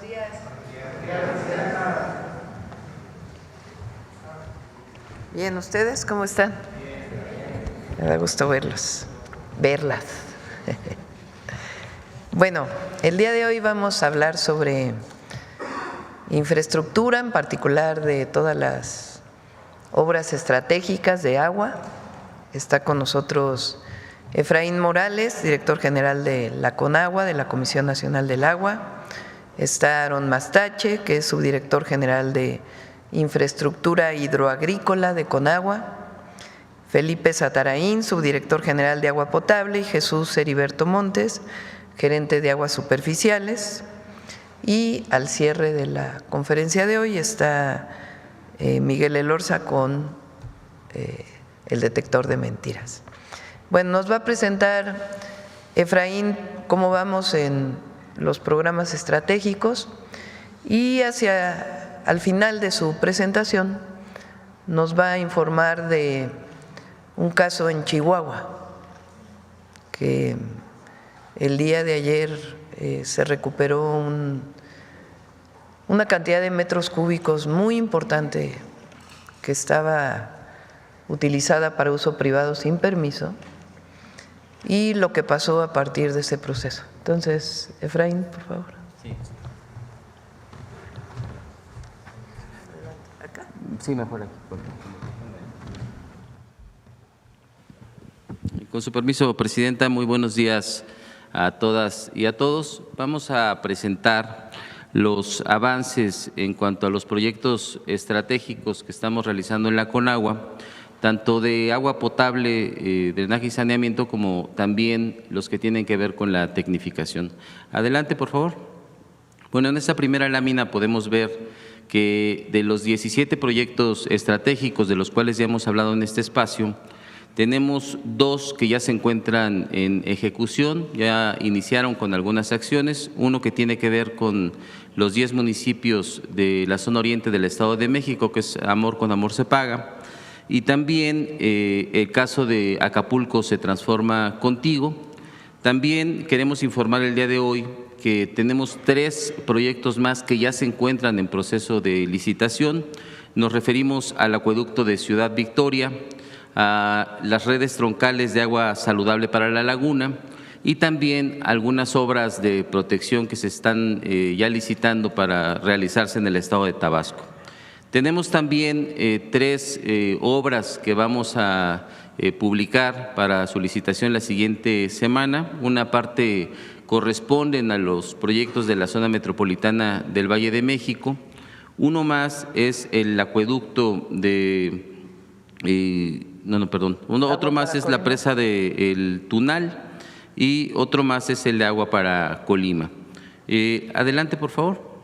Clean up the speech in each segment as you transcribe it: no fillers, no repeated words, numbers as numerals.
días. Bien, ¿ustedes cómo están? Me da gusto verlas. Bueno, el día de hoy vamos a hablar sobre infraestructura, en particular de todas las obras estratégicas de agua. Está con nosotros Efraín Morales, director general de la CONAGUA, de la Comisión Nacional del Agua. Está Aaron Mastache, que es subdirector general de Infraestructura Hidroagrícola de CONAGUA. Felipe Satarain, subdirector general de Agua Potable, y Jesús Heriberto Montes, gerente de Aguas Superficiales. Y al cierre de la conferencia de hoy está Miguel Elorza con el detector de mentiras. Bueno, nos va a presentar Efraín cómo vamos en los programas estratégicos y al final de su presentación nos va a informar de un caso en Chihuahua que el día de ayer se recuperó una cantidad de metros cúbicos muy importante que estaba utilizada para uso privado sin permiso y lo que pasó a partir de ese proceso. Entonces, Efraín, por favor. Sí. ¿Acá? Sí, mejor aquí. Con su permiso, Presidenta, muy buenos días a todas y a todos. Vamos a presentar los avances en cuanto a los proyectos estratégicos que estamos realizando en la CONAGUA, tanto de agua potable, drenaje y saneamiento, como también los que tienen que ver con la tecnificación. Adelante, por favor. Bueno, en esta primera lámina podemos ver que de los 17 proyectos estratégicos de los cuales ya hemos hablado en este espacio, tenemos 2 que ya se encuentran en ejecución, ya iniciaron con algunas acciones, uno que tiene que ver con los 10 municipios de la zona oriente del Estado de México, que es Amor con Amor se paga, y también el caso de Acapulco se transforma contigo. También queremos informar el día de hoy que tenemos 3 proyectos más que ya se encuentran en proceso de licitación. Nos referimos al acueducto de Ciudad Victoria, a las redes troncales de agua saludable para la laguna y también algunas obras de protección que se están ya licitando para realizarse en el estado de Tabasco. Tenemos también 3 obras que vamos a publicar para su licitación la siguiente semana. Una parte corresponden a los proyectos de la zona metropolitana del Valle de México. Uno más es el acueducto de… otro más es la presa del Tunal y otro más es el de agua para Colima. Adelante, por favor.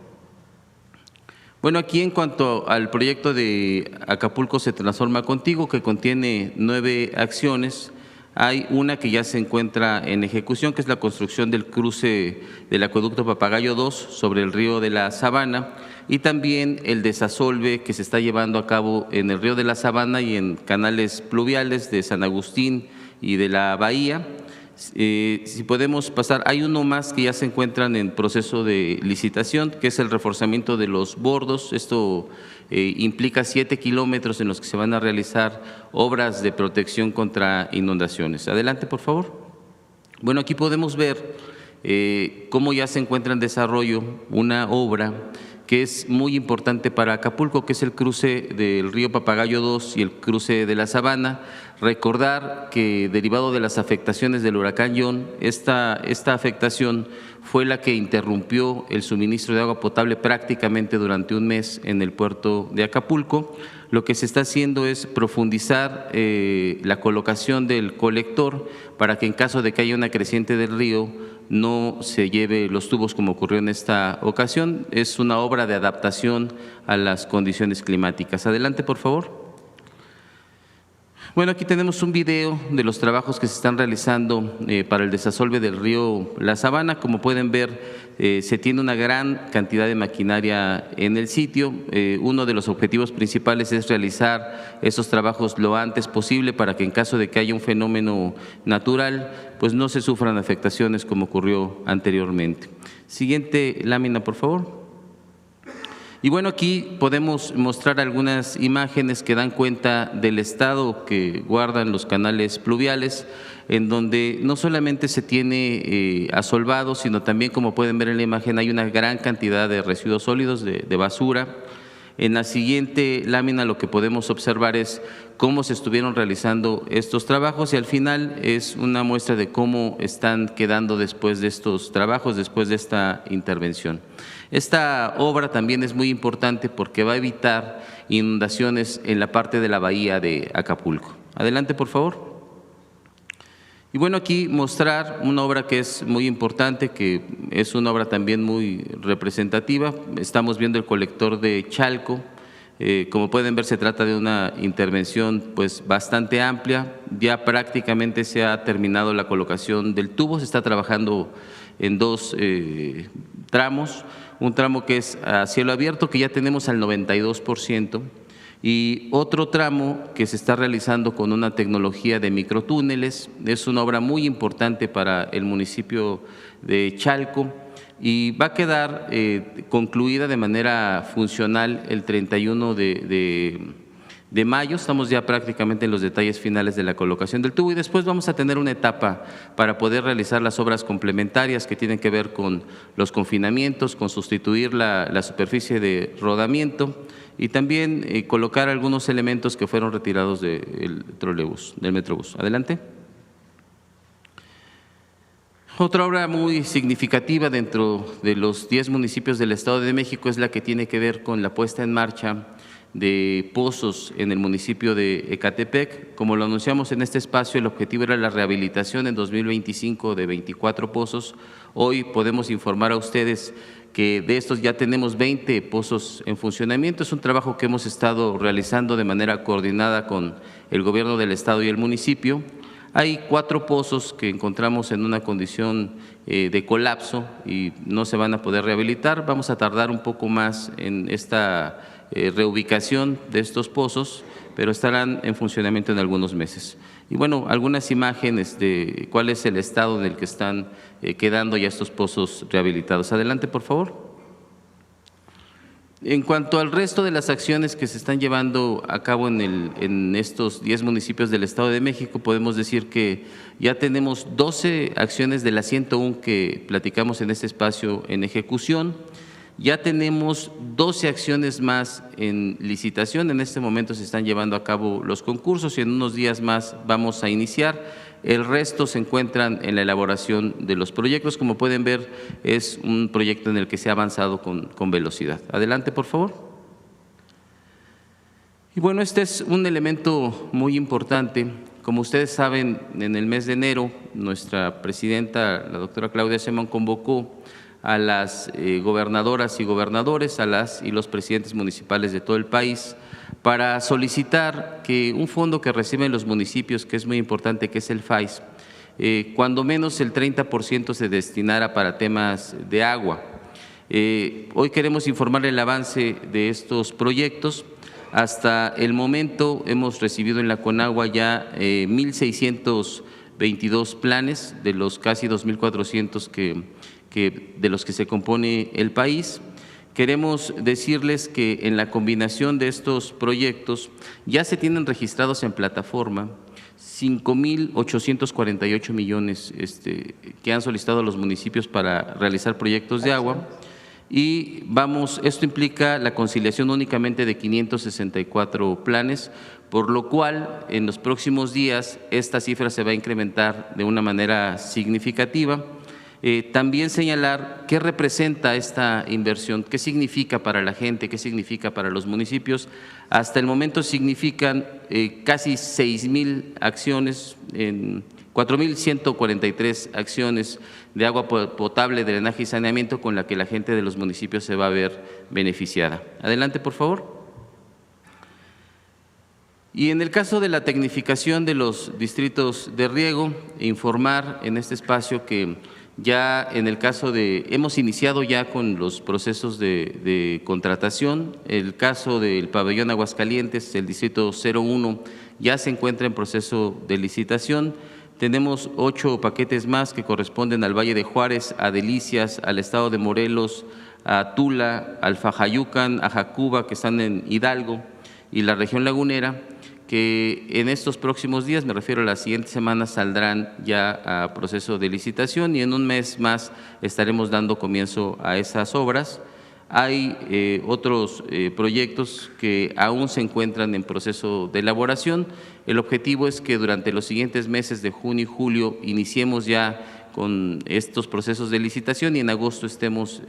Bueno, aquí en cuanto al proyecto de Acapulco se transforma contigo, que contiene 9 acciones, hay una que ya se encuentra en ejecución, que es la construcción del cruce del acueducto Papagayo 2 sobre el río de la Sabana, y también el desasolve que se está llevando a cabo en el río de la Sabana y en canales pluviales de San Agustín y de la Bahía. Si podemos pasar, hay uno más que ya se encuentran en proceso de licitación, que es el reforzamiento de los bordos. Esto implica 7 kilómetros en los que se van a realizar obras de protección contra inundaciones. Adelante, por favor. Bueno, aquí podemos ver cómo ya se encuentra en desarrollo una obra que es muy importante para Acapulco, que es el cruce del río Papagayo 2 y el cruce de la Sabana. Recordar que derivado de las afectaciones del huracán John, esta afectación fue la que interrumpió el suministro de agua potable prácticamente durante un mes en el puerto de Acapulco. Lo que se está haciendo es profundizar la colocación del colector para que en caso de que haya una creciente del río no se lleve los tubos como ocurrió en esta ocasión. Es una obra de adaptación a las condiciones climáticas. Adelante, por favor. Bueno, aquí tenemos un video de los trabajos que se están realizando para el desasolve del río La Sabana. Como pueden ver, se tiene una gran cantidad de maquinaria en el sitio. Uno de los objetivos principales es realizar esos trabajos lo antes posible para que en caso de que haya un fenómeno natural, pues no se sufran afectaciones como ocurrió anteriormente. Siguiente lámina, por favor. Y bueno, aquí podemos mostrar algunas imágenes que dan cuenta del estado que guardan los canales pluviales, en donde no solamente se tiene asolvado, sino también, como pueden ver en la imagen, hay una gran cantidad de residuos sólidos, de basura. En la siguiente lámina lo que podemos observar es cómo se estuvieron realizando estos trabajos y al final es una muestra de cómo están quedando después de estos trabajos, después de esta intervención. Esta obra también es muy importante porque va a evitar inundaciones en la parte de la bahía de Acapulco. Adelante, por favor. Y bueno, aquí mostrar una obra que es muy importante, que es una obra también muy representativa. Estamos viendo el colector de Chalco. Como pueden ver, se trata de una intervención pues bastante amplia. Ya prácticamente se ha terminado la colocación del tubo. Se está trabajando en dos tramos. Un tramo que es a cielo abierto, que ya tenemos al 92%. Y otro tramo que se está realizando con una tecnología de microtúneles. Es una obra muy importante para el municipio de Chalco y va a quedar concluida de manera funcional el 31 de mayo. Estamos ya prácticamente en los detalles finales de la colocación del tubo y después vamos a tener una etapa para poder realizar las obras complementarias que tienen que ver con los confinamientos, con sustituir la superficie de rodamiento y también colocar algunos elementos que fueron retirados del trolebús, del Metrobús. Adelante. Otra obra muy significativa dentro de los 10 municipios del Estado de México es la que tiene que ver con la puesta en marcha de pozos en el municipio de Ecatepec. Como lo anunciamos en este espacio, el objetivo era la rehabilitación en 2025 de 24 pozos. Hoy podemos informar a ustedes que de estos ya tenemos 20 pozos en funcionamiento. Es un trabajo que hemos estado realizando de manera coordinada con el gobierno del estado y el municipio. Hay 4 pozos que encontramos en una condición de colapso y no se van a poder rehabilitar. Vamos a tardar un poco más en esta reubicación de estos pozos, pero estarán en funcionamiento en algunos meses. Y bueno, algunas imágenes de cuál es el estado en el que están quedando ya estos pozos rehabilitados. Adelante, por favor. En cuanto al resto de las acciones que se están llevando a cabo en estos 10 municipios del Estado de México, podemos decir que ya tenemos 12 acciones de las 101 que platicamos en este espacio en ejecución. Ya tenemos 12 acciones más en licitación. En este momento se están llevando a cabo los concursos y en unos días más vamos a iniciar. El resto se encuentran en la elaboración de los proyectos. Como pueden ver, es un proyecto en el que se ha avanzado con velocidad. Adelante, por favor. Y bueno, este es un elemento muy importante. Como ustedes saben, en el mes de enero, nuestra presidenta, la doctora Claudia Sheinbaum, convocó a las gobernadoras y gobernadores, a las y los presidentes municipales de todo el país, para solicitar que un fondo que reciben los municipios, que es muy importante, que es el FAIS, cuando menos el 30% se destinara para temas de agua. Hoy queremos informar el avance de estos proyectos. Hasta el momento hemos recibido en la Conagua ya 1,622 planes de los casi 2,400 de los que se compone el país. Queremos decirles que en la combinación de estos proyectos ya se tienen registrados en plataforma 5,848 millones que han solicitado los municipios para realizar proyectos de agua. Y esto implica la conciliación únicamente de 564 planes, por lo cual en los próximos días esta cifra se va a incrementar de una manera significativa. También señalar qué representa esta inversión, qué significa para la gente, qué significa para los municipios. Hasta el momento significan casi 6,000 acciones, 4,143 acciones de agua potable, drenaje y saneamiento con la que la gente de los municipios se va a ver beneficiada. Adelante, por favor. Y en el caso de la tecnificación de los distritos de riego, informar en este espacio que ya en el caso hemos iniciado ya con los procesos de contratación. El caso del pabellón Aguascalientes, el distrito 01, ya se encuentra en proceso de licitación. Tenemos 8 paquetes más que corresponden al Valle de Juárez, a Delicias, al estado de Morelos, a Tula, Alfajayucan, a Jacuba, que están en Hidalgo, y la región lagunera, que en estos próximos días, me refiero a las siguientes semanas, saldrán ya a proceso de licitación y en un mes más estaremos dando comienzo a esas obras. Hay otros proyectos que aún se encuentran en proceso de elaboración. El objetivo es que durante los siguientes meses de junio y julio iniciemos ya con estos procesos de licitación y en agosto estemos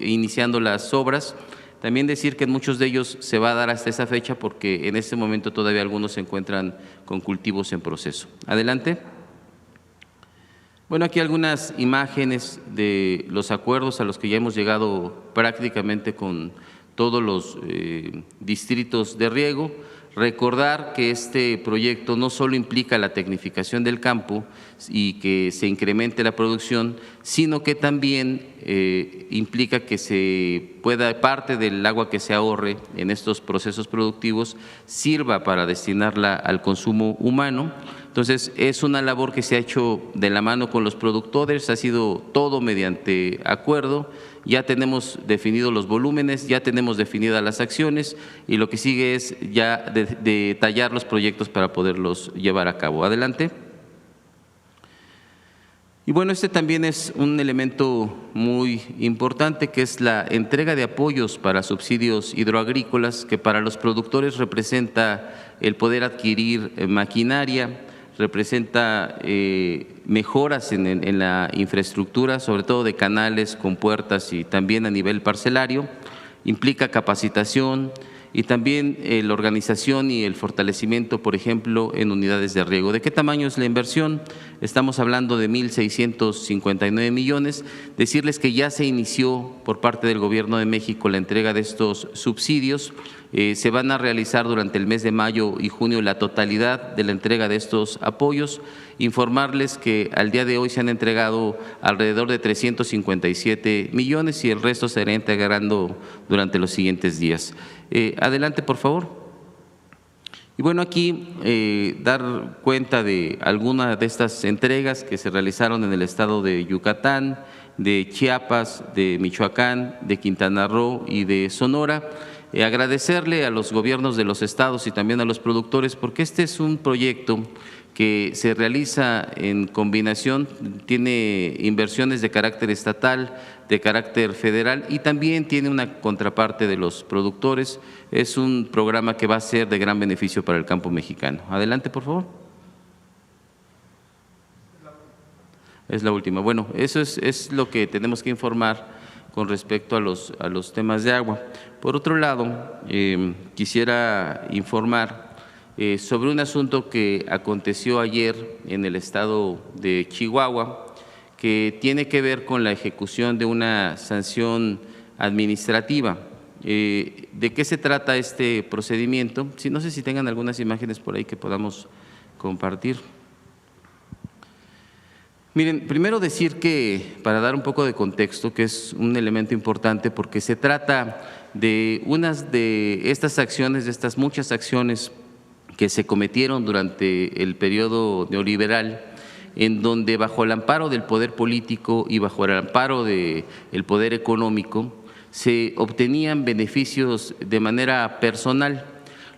iniciando las obras. También decir que en muchos de ellos se va a dar hasta esa fecha porque en este momento todavía algunos se encuentran con cultivos en proceso. Adelante. Bueno, aquí algunas imágenes de los acuerdos a los que ya hemos llegado prácticamente con todos los distritos de riego. Recordar que este proyecto no solo implica la tecnificación del campo y que se incremente la producción, sino que también implica que se pueda, parte del agua que se ahorre en estos procesos productivos, sirva para destinarla al consumo humano. Entonces, es una labor que se ha hecho de la mano con los productores, ha sido todo mediante acuerdo. Ya tenemos definidos los volúmenes, ya tenemos definidas las acciones y lo que sigue es ya detallar los proyectos para poderlos llevar a cabo. Adelante. Y bueno, este también es un elemento muy importante que es la entrega de apoyos para subsidios hidroagrícolas, que para los productores representa el poder adquirir maquinaria, representa mejoras en la infraestructura, sobre todo de canales, compuertas y también a nivel parcelario, implica capacitación y también la organización y el fortalecimiento, por ejemplo, en unidades de riego. ¿De qué tamaño es la inversión? Estamos hablando de 1,659 millones. Decirles que ya se inició por parte del Gobierno de México la entrega de estos subsidios. Se van a realizar durante el mes de mayo y junio la totalidad de la entrega de estos apoyos. Informarles que al día de hoy se han entregado alrededor de 357 millones y el resto se irá integrando durante los siguientes días. Adelante, por favor. Y bueno, aquí dar cuenta de algunas de estas entregas que se realizaron en el estado de Yucatán, de Chiapas, de Michoacán, de Quintana Roo y de Sonora. Agradecerle a los gobiernos de los estados y también a los productores porque este es un proyecto que se realiza en combinación, tiene inversiones de carácter estatal, de carácter federal y también tiene una contraparte de los productores. Es un programa que va a ser de gran beneficio para el campo mexicano. Adelante, por favor. Es la última. Bueno, eso es lo que tenemos que informar con respecto a los temas de agua. Por otro lado, quisiera informar sobre un asunto que aconteció ayer en el estado de Chihuahua, que tiene que ver con la ejecución de una sanción administrativa. ¿De qué se trata este procedimiento? No sé si tengan algunas imágenes por ahí que podamos compartir. Miren, primero decir que, para dar un poco de contexto, que es un elemento importante porque se trata de unas de estas acciones, de estas muchas acciones que se cometieron durante el periodo neoliberal, en donde bajo el amparo del poder político y bajo el amparo del poder económico se obtenían beneficios de manera personal.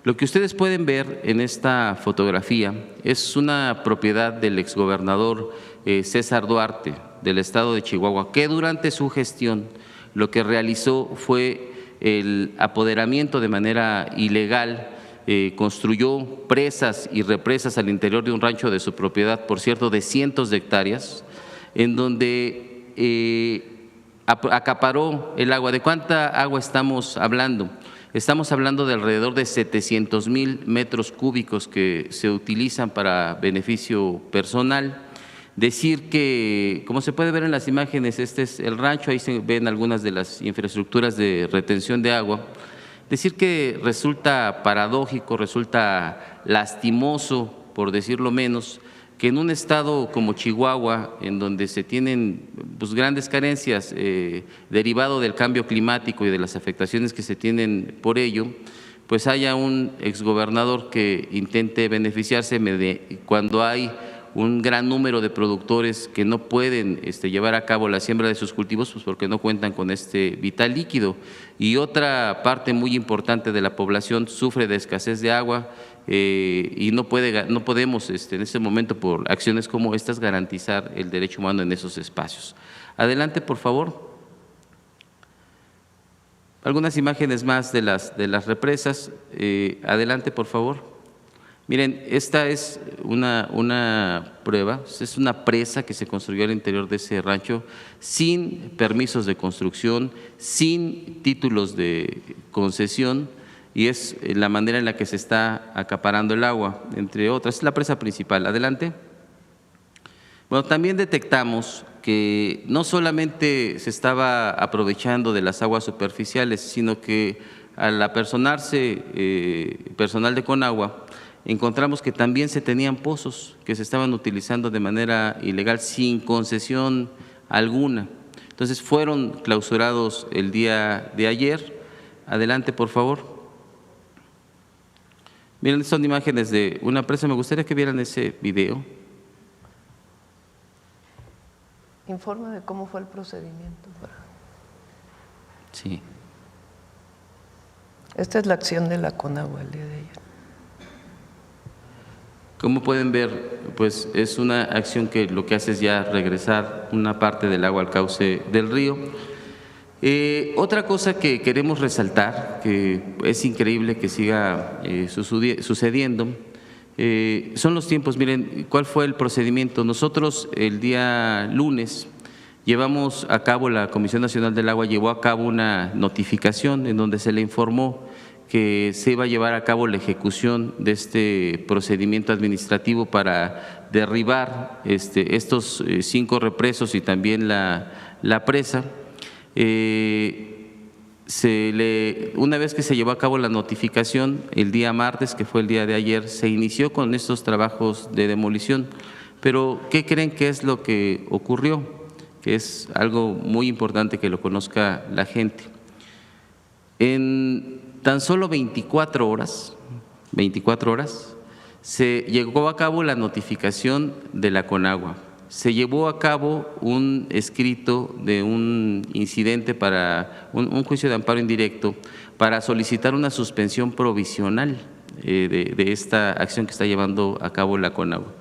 Lo que ustedes pueden ver en esta fotografía es una propiedad del exgobernador César Duarte del estado de Chihuahua, que durante su gestión lo que realizó fue el apoderamiento de manera ilegal, construyó presas y represas al interior de un rancho de su propiedad, por cierto, de cientos de hectáreas, en donde acaparó el agua. ¿De cuánta agua estamos hablando? Estamos hablando de alrededor de 700,000 metros cúbicos que se utilizan para beneficio personal. Decir que, como se puede ver en las imágenes, este es el rancho, ahí se ven algunas de las infraestructuras de retención de agua. Decir que resulta paradójico, resulta lastimoso, por decirlo menos, que en un estado como Chihuahua, en donde se tienen grandes carencias derivado del cambio climático y de las afectaciones que se tienen por ello, pues haya un exgobernador que intente beneficiarse cuando hay un gran número de productores que no pueden llevar a cabo la siembra de sus cultivos pues porque no cuentan con este vital líquido. Y otra parte muy importante de la población sufre de escasez de agua y no podemos en este momento por acciones como estas garantizar el derecho humano en esos espacios. Adelante, por favor. Algunas imágenes más de las represas. Adelante, por favor. Miren, esta es una prueba, es una presa que se construyó al interior de ese rancho sin permisos de construcción, sin títulos de concesión, y es la manera en la que se está acaparando el agua, entre otras. Es la presa principal. Adelante. Bueno, también detectamos que no solamente se estaba aprovechando de las aguas superficiales, sino que al apersonarse personal de Conagua, encontramos que también se tenían pozos que se estaban utilizando de manera ilegal sin concesión alguna. Entonces fueron clausurados el día de ayer. Adelante, por favor. Miren, son imágenes de una presa. Me gustaría que vieran ese video. Informe de cómo fue el procedimiento. Sí. Esta es la acción de la Conagua el día de ayer. Como pueden ver, pues es una acción que lo que hace es ya regresar una parte del agua al cauce del río. Otra cosa que queremos resaltar, que es increíble que siga sucediendo, son los tiempos. Miren, ¿cuál fue el procedimiento? Nosotros el día lunes llevamos a cabo, la Comisión Nacional del Agua llevó a cabo una notificación en donde se le informó que se iba a llevar a cabo la ejecución de este procedimiento administrativo para derribar estos 5 represos y también la presa. Una vez que se llevó a cabo la notificación, el día martes, que fue el día de ayer, se inició con estos trabajos de demolición. Pero, ¿qué creen que es lo que ocurrió? Que es algo muy importante que lo conozca la gente. En tan solo 24 horas, se llevó a cabo la notificación de la Conagua. Se llevó a cabo un escrito de un incidente para un juicio de amparo indirecto para solicitar una suspensión provisional de esta acción que está llevando a cabo la Conagua.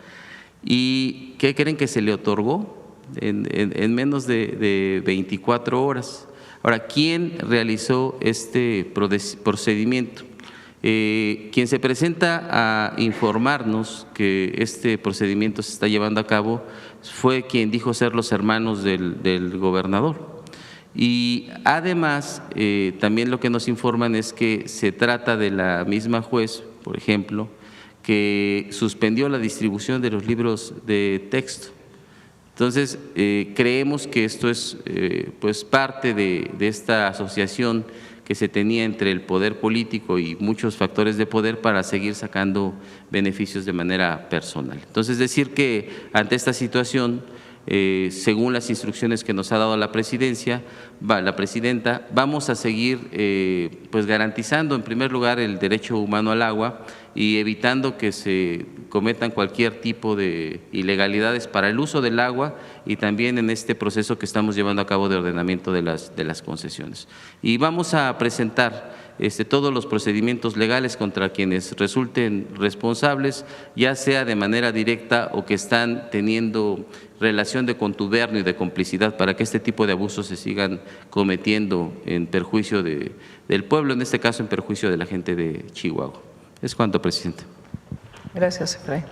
¿Y qué creen que se le otorgó? En menos de 24 horas. Ahora, ¿quién realizó este procedimiento? Quien se presenta a informarnos que este procedimiento se está llevando a cabo fue quien dijo ser los hermanos del gobernador. Y además, también lo que nos informan es que se trata de la misma juez, por ejemplo, que suspendió la distribución de los libros de texto. Entonces, creemos que esto es pues parte de esta asociación que se tenía entre el poder político y muchos factores de poder para seguir sacando beneficios de manera personal. Entonces, decir que ante esta situación, según las instrucciones que nos ha dado la presidenta, vamos a seguir pues garantizando en primer lugar el derecho humano al agua y evitando que se cometan cualquier tipo de ilegalidades para el uso del agua y también en este proceso que estamos llevando a cabo de ordenamiento de las concesiones. Y vamos a presentar todos los procedimientos legales contra quienes resulten responsables, ya sea de manera directa o que están teniendo relación de contubernio y de complicidad para que este tipo de abusos se sigan cometiendo en perjuicio del pueblo, en este caso en perjuicio de la gente de Chihuahua. Es cuanto, presidente. Gracias, Efraín.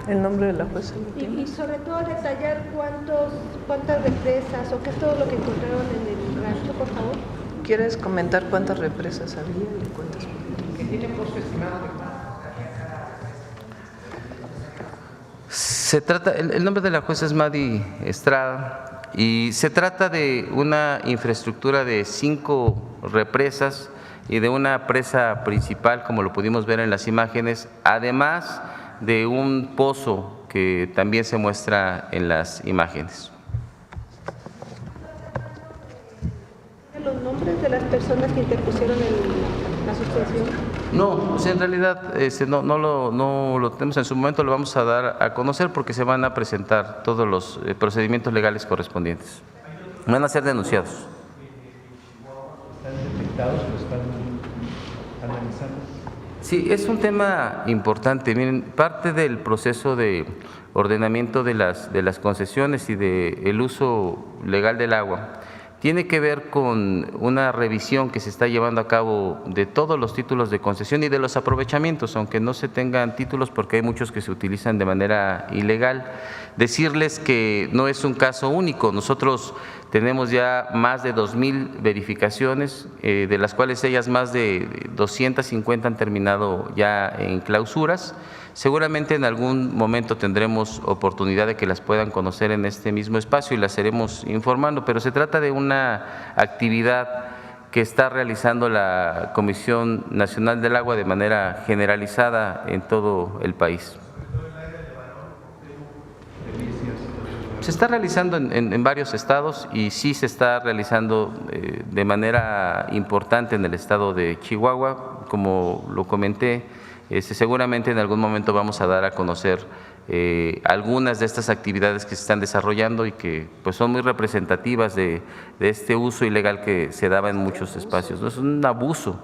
El nombre de la jueza. Y sobre todo detallar cuántas represas o qué es todo lo que encontraron en el rancho, por favor. ¿Quieres comentar cuántas represas había y cuántas? ¿Qué tiene costo estimado? Se trata, el nombre de la jueza es Madi Estrada y se trata de una infraestructura de 5 represas y de una presa principal, como lo pudimos ver en las imágenes, además de un pozo que también se muestra en las imágenes. ¿Los nombres de las personas que interpusieron la suspensión? extensión? No, o sea, en realidad no lo tenemos en su momento, lo vamos a dar a conocer porque se van a presentar todos los procedimientos legales correspondientes. Van a ser denunciados. ¿Están detectados o están analizando? Sí, es un tema importante. Miren, parte del proceso de ordenamiento de las concesiones y del uso legal del agua tiene que ver con una revisión que se está llevando a cabo de todos los títulos de concesión y de los aprovechamientos, aunque no se tengan títulos porque hay muchos que se utilizan de manera ilegal. Decirles que no es un caso único, nosotros tenemos ya más de 2,000 verificaciones, de las cuales ellas más de 250 han terminado ya en clausuras. Seguramente en algún momento tendremos oportunidad de que las puedan conocer en este mismo espacio y las iremos informando, pero se trata de una actividad que está realizando la Comisión Nacional del Agua de manera generalizada en todo el país. Se está realizando en varios estados y sí se está realizando de manera importante en el estado de Chihuahua, como lo comenté. Seguramente en algún momento vamos a dar a conocer algunas de estas actividades que se están desarrollando y que pues son muy representativas de este uso ilegal que se daba en muchos espacios. ¿No? Es un abuso.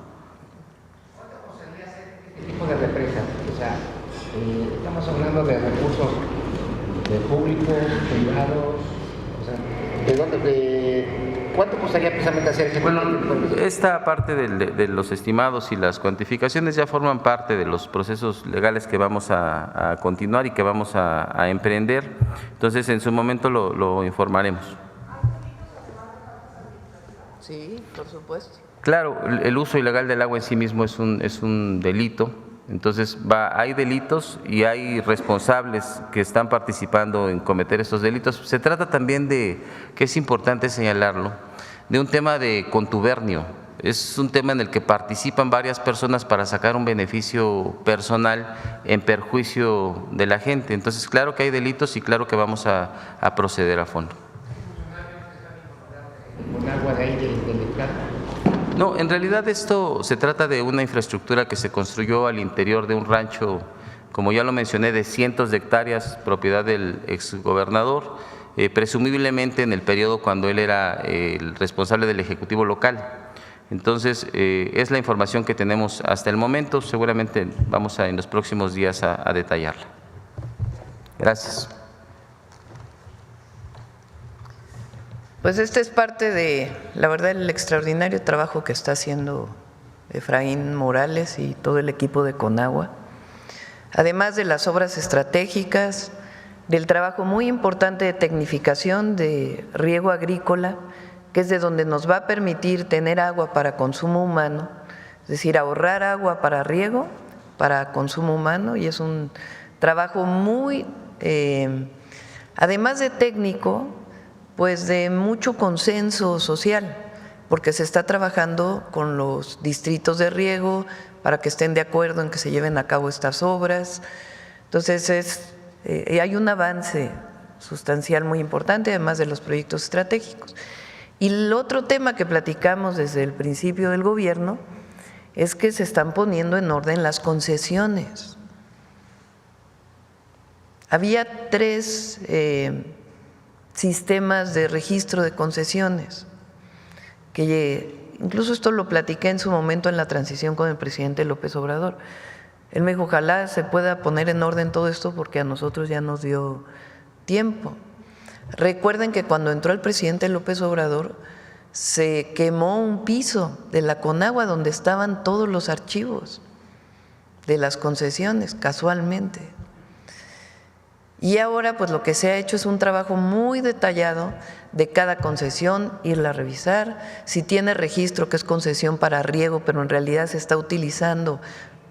¿Qué tipo de represas? O sea, estamos hablando de recursos de públicos, privados, o sea, ¿cuánto costaría precisamente hacer ese tipo de represas? Esta parte de los estimados y las cuantificaciones ya forman parte de los procesos legales que vamos a continuar y que vamos a emprender. Entonces, en su momento lo informaremos. Sí, por supuesto. Claro, el uso ilegal del agua en sí mismo es un delito. Entonces, hay delitos y hay responsables que están participando en cometer estos delitos. Se trata también de, que es importante señalarlo, de un tema de contubernio. Es un tema en el que participan varias personas para sacar un beneficio personal en perjuicio de la gente. Entonces, claro que hay delitos y claro que vamos a proceder a fondo. ¿Con agua de ahí del Estado? No, en realidad esto se trata de una infraestructura que se construyó al interior de un rancho, como ya lo mencioné, de cientos de hectáreas, propiedad del exgobernador, presumiblemente en el periodo cuando él era el responsable del Ejecutivo local. Entonces, es la información que tenemos hasta el momento, seguramente vamos en los próximos días a detallarla. Gracias. Pues este es parte de, la verdad, el extraordinario trabajo que está haciendo Efraín Morales y todo el equipo de Conagua, además de las obras estratégicas, del trabajo muy importante de tecnificación de riego agrícola, que es de donde nos va a permitir tener agua para consumo humano, es decir, ahorrar agua para riego, para consumo humano, y es un trabajo muy, además de técnico, pues de mucho consenso social, porque se está trabajando con los distritos de riego para que estén de acuerdo en que se lleven a cabo estas obras. Entonces, hay un avance sustancial muy importante, además de los proyectos estratégicos. Y el otro tema que platicamos desde el principio del gobierno es que se están poniendo en orden las concesiones. Había 3 sistemas de registro de concesiones, que incluso esto lo platiqué en su momento en la transición con el presidente López Obrador. Él me dijo, ojalá se pueda poner en orden todo esto porque a nosotros ya nos dio tiempo. Recuerden que cuando entró el presidente López Obrador se quemó un piso de la Conagua donde estaban todos los archivos de las concesiones, casualmente. Y ahora pues lo que se ha hecho es un trabajo muy detallado de cada concesión, irla a revisar, si tiene registro que es concesión para riego, pero en realidad se está utilizando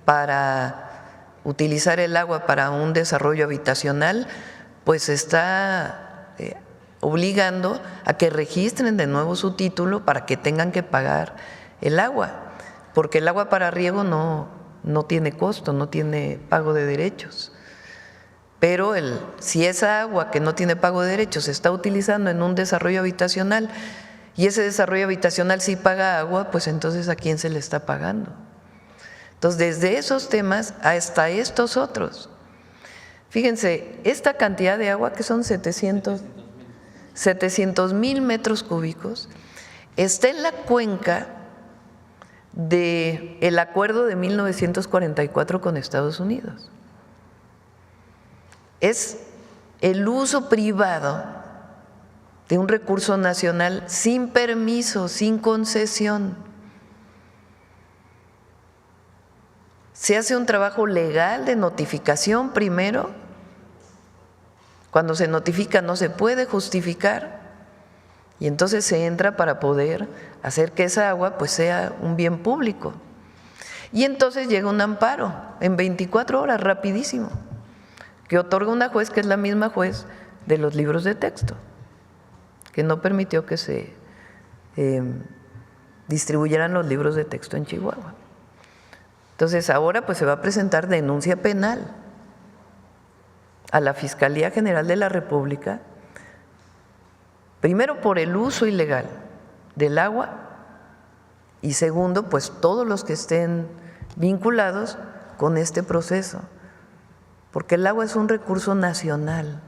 para utilizar el agua para un desarrollo habitacional, pues se está obligando a que registren de nuevo su título para que tengan que pagar el agua, porque el agua para riego no tiene costo, no tiene pago de derechos. Pero si esa agua que no tiene pago de derechos se está utilizando en un desarrollo habitacional y ese desarrollo habitacional sí paga agua, pues entonces ¿a quién se le está pagando? Entonces, desde esos temas hasta estos otros. Fíjense, esta cantidad de agua, que son 700,000 metros cúbicos, está en la cuenca del acuerdo de 1944 con Estados Unidos. Es el uso privado de un recurso nacional sin permiso, sin concesión. Se hace un trabajo legal de notificación primero. Cuando se notifica no se puede justificar y entonces se entra para poder hacer que esa agua pues sea un bien público. Y entonces llega un amparo en 24 horas, rapidísimo, que otorga una juez que es la misma juez de los libros de texto, que no permitió que se distribuyeran los libros de texto en Chihuahua. Entonces ahora pues se va a presentar denuncia penal a la Fiscalía General de la República, primero por el uso ilegal del agua y segundo, pues todos los que estén vinculados con este proceso, porque el agua es un recurso nacional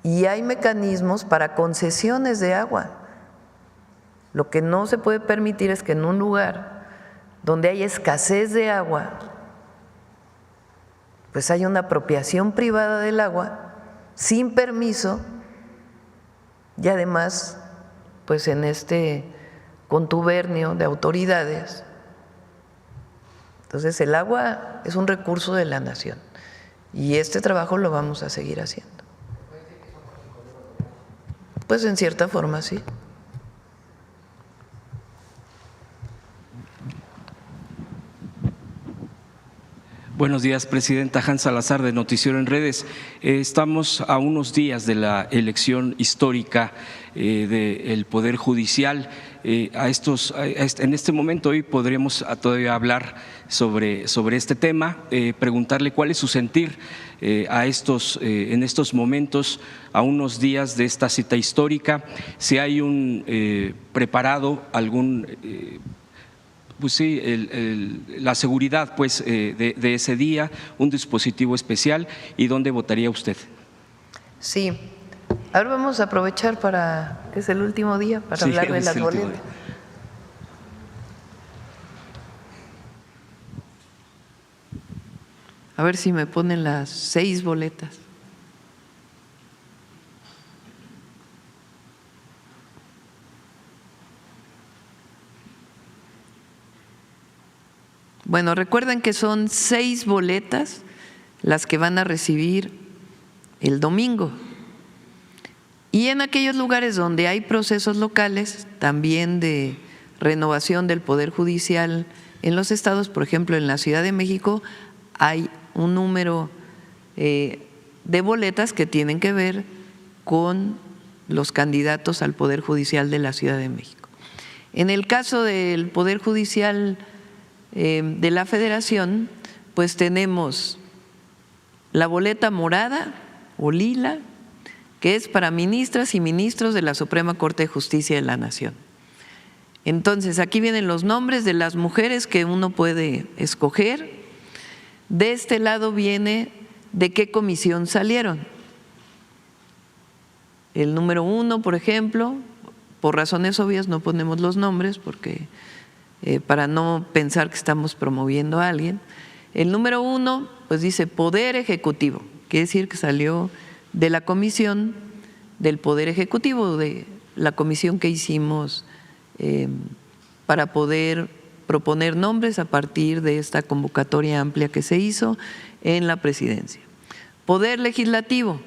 y hay mecanismos para concesiones de agua. Lo que no se puede permitir es que en un lugar donde hay escasez de agua, pues hay una apropiación privada del agua sin permiso y además pues en este contubernio de autoridades. Entonces el agua es un recurso de la nación y este trabajo lo vamos a seguir haciendo. Pues en cierta forma sí. Buenos días, Presidenta. Hans Salazar, de Noticiero en Redes. Estamos a unos días de la elección histórica del Poder Judicial. En este momento hoy podremos todavía hablar sobre este tema, preguntarle cuál es su sentir en estos momentos, a unos días de esta cita histórica, si hay preparado algún… Pues sí, la seguridad pues, de ese día, un dispositivo especial, ¿y dónde votaría usted? Sí, ahora vamos a aprovechar que es el último día, para hablar de las boletas. A ver si me ponen las 6 boletas. Bueno, recuerden que son 6 boletas las que van a recibir el domingo. Y en aquellos lugares donde hay procesos locales, también de renovación del Poder Judicial en los estados, por ejemplo, en la Ciudad de México, hay un número de boletas que tienen que ver con los candidatos al Poder Judicial de la Ciudad de México. En el caso del Poder Judicial de la Federación, pues tenemos la boleta morada o lila, que es para ministras y ministros de la Suprema Corte de Justicia de la Nación. Entonces, aquí vienen los nombres de las mujeres que uno puede escoger. De este lado viene de qué comisión salieron. El número 1, por ejemplo, por razones obvias no ponemos los nombres porque para no pensar que estamos promoviendo a alguien. El número 1 pues dice Poder Ejecutivo, quiere decir que salió de la comisión del Poder Ejecutivo, de la comisión que hicimos para poder proponer nombres a partir de esta convocatoria amplia que se hizo en la presidencia. Poder Legislativo,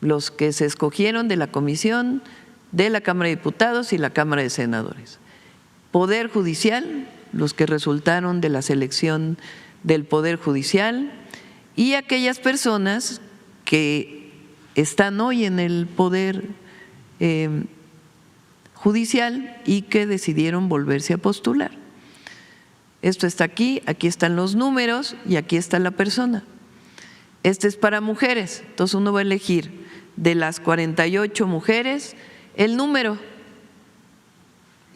los que se escogieron de la comisión de la Cámara de Diputados y la Cámara de Senadores. Poder Judicial, los que resultaron de la selección del Poder Judicial, y aquellas personas que están hoy en el Poder Judicial y que decidieron volverse a postular. Esto está aquí están los números y aquí está la persona. Este es para mujeres, entonces uno va a elegir de las 48 mujeres el número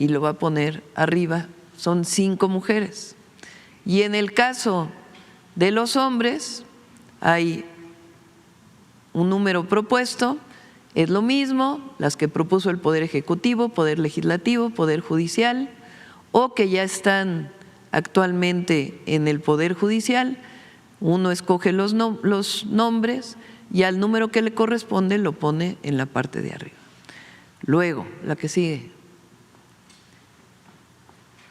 y lo va a poner arriba son 5 mujeres. Y en el caso de los hombres hay un número propuesto, es lo mismo, las que propuso el Poder Ejecutivo, Poder Legislativo, Poder Judicial, o que ya están actualmente en el Poder Judicial. Uno escoge los nombres y al número que le corresponde lo pone en la parte de arriba. Luego, la que sigue.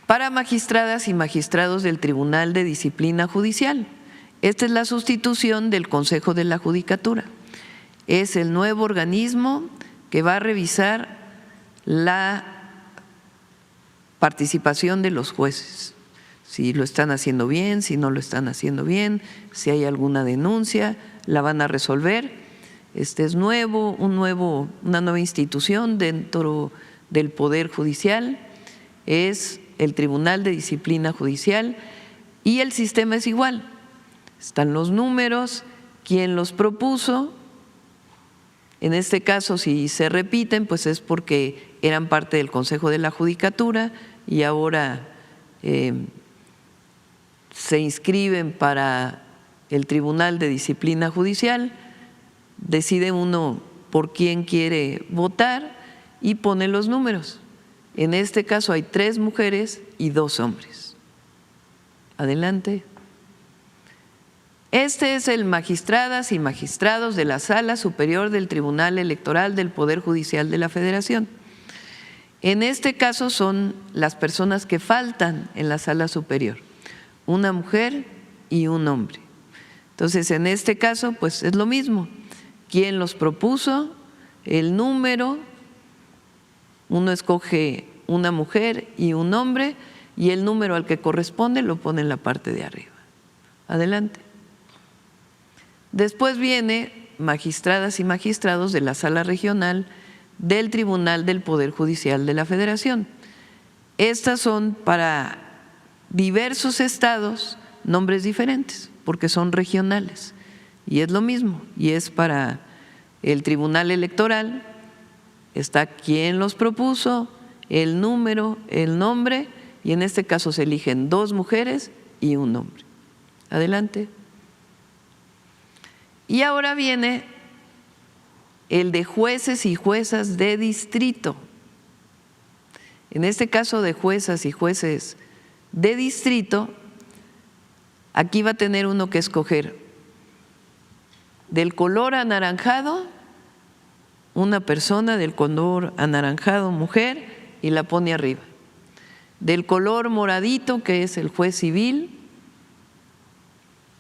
Para magistradas y magistrados del Tribunal de Disciplina Judicial. Esta es la sustitución del Consejo de la Judicatura. Es el nuevo organismo que va a revisar la participación de los jueces, si lo están haciendo bien, si no lo están haciendo bien, si hay alguna denuncia, la van a resolver. Este es nuevo, una nueva institución dentro del Poder Judicial, es el Tribunal de Disciplina Judicial y el sistema es igual. Están los números, quién los propuso. En este caso, si se repiten, pues es porque eran parte del Consejo de la Judicatura y ahora se inscriben para el Tribunal de Disciplina Judicial, decide uno por quién quiere votar y pone los números. En este caso hay 3 mujeres y 2 hombres. Adelante. Este es el magistradas y magistrados de la Sala Superior del Tribunal Electoral del Poder Judicial de la Federación. En este caso son las personas que faltan en la Sala Superior, una mujer y un hombre. Entonces, en este caso, pues es lo mismo. ¿Quién los propuso? El número, uno escoge una mujer y un hombre y el número al que corresponde lo pone en la parte de arriba. Adelante. Después viene magistradas y magistrados de la Sala Regional del Tribunal del Poder Judicial de la Federación. Estas son para diversos estados, nombres diferentes, porque son regionales. Y es lo mismo, y es para el Tribunal Electoral, está quién los propuso, el número, el nombre, y en este caso se eligen 2 mujeres y un hombre. Adelante. Y ahora viene el de jueces y juezas de distrito. En este caso de juezas y jueces de distrito, aquí va a tener uno que escoger del color anaranjado, una persona del color anaranjado, mujer, y la pone arriba. Del color moradito, que es el juez civil,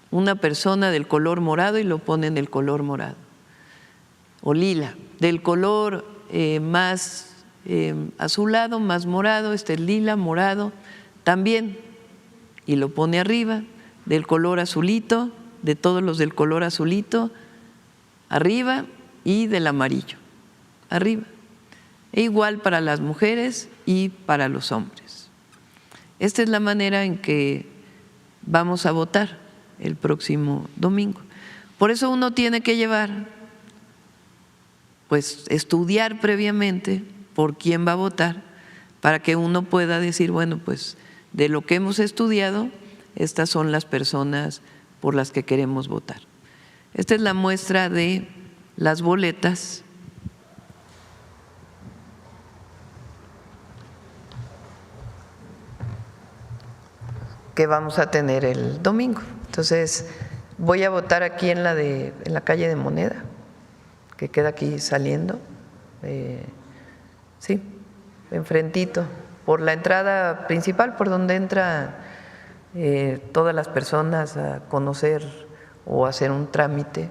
una persona del color morado y lo pone en el color morado. O lila, del color más azulado, más morado, este es lila, morado, también, y lo pone arriba. Del color azulito, de todos los del color azulito, arriba, y del amarillo, arriba. E igual para las mujeres y para los hombres. Esta es la manera en que vamos a votar el próximo domingo. Por eso uno tiene que llevar, pues estudiar previamente por quién va a votar, para que uno pueda decir, bueno, pues de lo que hemos estudiado, estas son las personas por las que queremos votar. Esta es la muestra de las boletas que vamos a tener el domingo. Entonces, voy a votar aquí en la calle de Moneda, que queda aquí saliendo, sí, enfrentito, por la entrada principal, por donde entran todas las personas a conocer o hacer un trámite,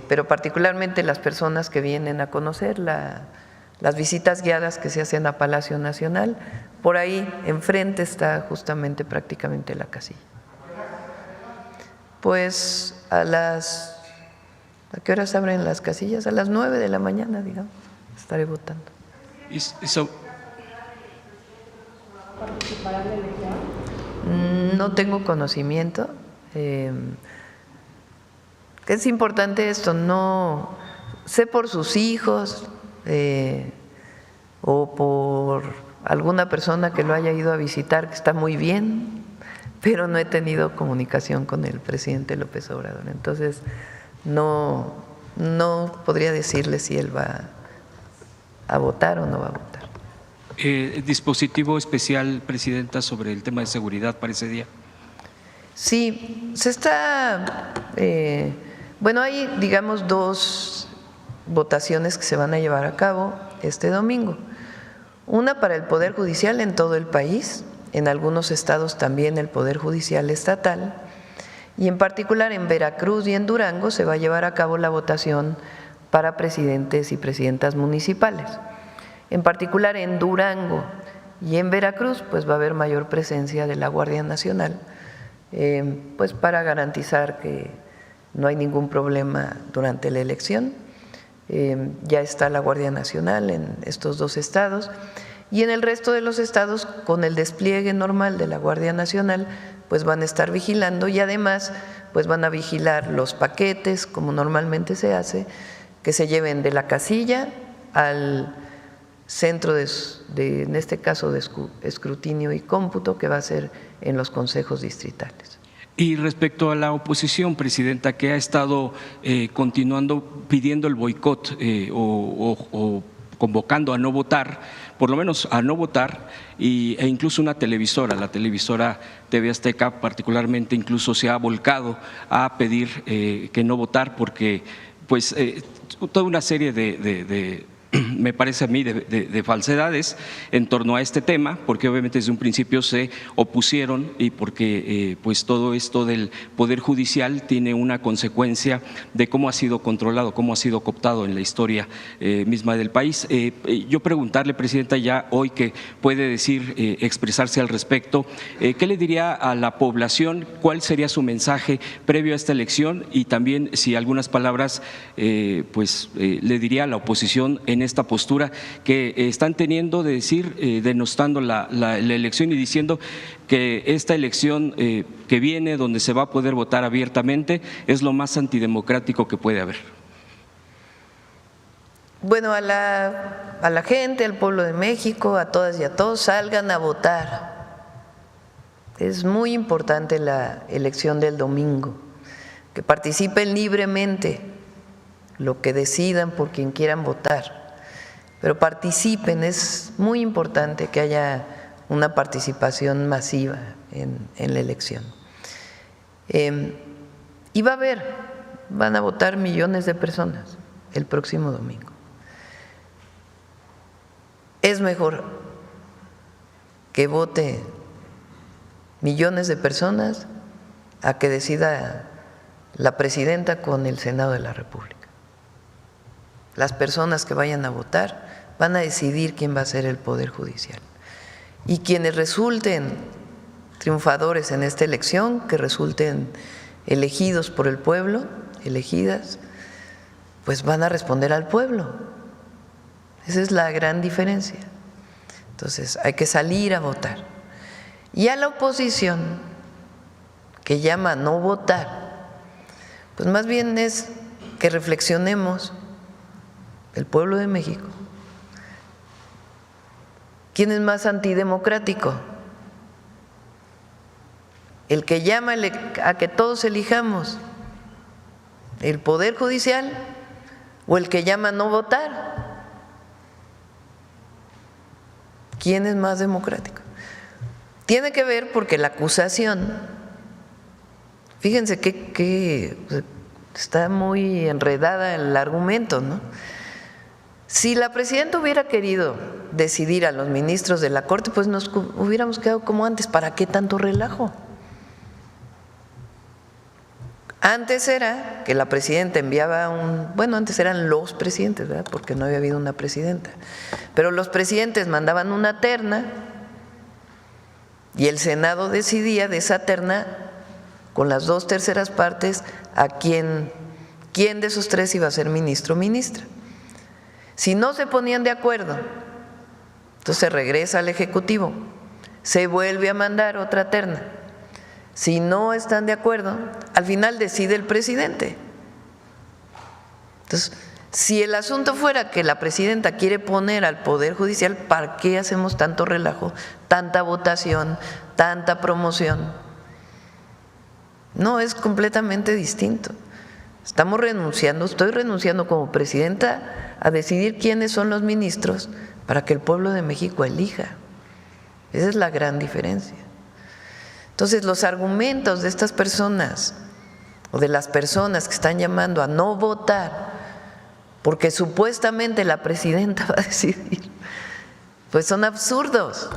pero particularmente las personas que vienen a conocer las visitas guiadas que se hacen a Palacio Nacional. Por ahí enfrente está justamente prácticamente la casilla. Pues ¿a qué horas abren las casillas? A las 9 de la mañana, digamos, estaré votando. ¿Participarán en la elección? No tengo conocimiento. Es importante esto, no sé por sus hijos o por alguna persona que lo haya ido a visitar, que está muy bien, pero no he tenido comunicación con el presidente López Obrador. Entonces, no podría decirle si él va a votar o no va a votar. ¿Dispositivo especial, Presidenta, sobre el tema de seguridad para ese día? Sí, se está… bueno, hay, digamos, 2 votaciones que se van a llevar a cabo este domingo. Una para el Poder Judicial en todo el país, en algunos estados también el Poder Judicial estatal, y en particular en Veracruz y en Durango se va a llevar a cabo la votación para presidentes y presidentas municipales. En particular en Durango y en Veracruz pues va a haber mayor presencia de la Guardia Nacional, pues para garantizar que no hay ningún problema durante la elección. Ya está la Guardia Nacional en estos 2 estados y en el resto de los estados, con el despliegue normal de la Guardia Nacional, pues van a estar vigilando y además pues van a vigilar los paquetes, como normalmente se hace, que se lleven de la casilla al centro en este caso de escrutinio y cómputo, que va a ser en los consejos distritales. Y respecto a la oposición, Presidenta, que ha estado continuando pidiendo el boicot o convocando a no votar, por lo menos a no votar, e incluso una televisora, la televisora TV Azteca particularmente, incluso se ha volcado a pedir que no votar porque pues toda una serie me parece a mí, de falsedades en torno a este tema, porque obviamente desde un principio se opusieron y porque pues todo esto del Poder Judicial tiene una consecuencia de cómo ha sido controlado, cómo ha sido cooptado en la historia misma del país. Yo preguntarle, Presidenta, ya hoy que puede decir, expresarse al respecto, ¿qué le diría a la población? ¿Cuál sería su mensaje previo a esta elección? Y también si algunas palabras le diría a la oposición en esta postura que están teniendo de decir, denostando la elección y diciendo que esta elección que viene, donde se va a poder votar abiertamente, es lo más antidemocrático que puede haber. Bueno, a la gente, al pueblo de México, a todas y a todos, salgan a votar. Es muy importante la elección del domingo, que participen libremente, lo que decidan por quien quieran votar. Pero participen, es muy importante que haya una participación masiva en la elección. Y van a votar millones de personas el próximo domingo. Es mejor que vote millones de personas a que decida la presidenta con el Senado de la República. Las personas que vayan a votar van a decidir quién va a ser el Poder Judicial. Y quienes resulten triunfadores en esta elección, que resulten elegidos por el pueblo, elegidas, pues van a responder al pueblo. Esa es la gran diferencia. Entonces hay que salir a votar. Y a la oposición, que llama a no votar, pues más bien es que reflexionemos, el pueblo de México, ¿quién es más antidemocrático? ¿El que llama a que todos elijamos el Poder Judicial o el que llama a no votar? ¿Quién es más democrático? Tiene que ver porque la acusación, fíjense que está muy enredada el argumento, ¿no? Si la presidenta hubiera querido decidir a los ministros de la Corte, pues nos hubiéramos quedado como antes. ¿Para qué tanto relajo? Antes era que la presidenta enviaba antes eran los presidentes, ¿verdad? Porque no había habido una presidenta. Pero los presidentes mandaban una terna y el Senado decidía de esa terna, con las 2/3 partes, a quién de esos 3 iba a ser ministro o ministra. Si no se ponían de acuerdo, entonces regresa al Ejecutivo, se vuelve a mandar otra terna. Si no están de acuerdo, al final decide el presidente. Entonces, Si el asunto fuera que la presidenta quiere poner al Poder Judicial, ¿para qué hacemos tanto relajo, tanta votación, tanta promoción? No, es completamente distinto. Estamos renunciando, estoy renunciando como presidenta a decidir quiénes son los ministros para que el pueblo de México elija. Esa es la gran diferencia. Entonces, los argumentos de estas personas o de las personas que están llamando a no votar porque supuestamente la presidenta va a decidir, pues son absurdos.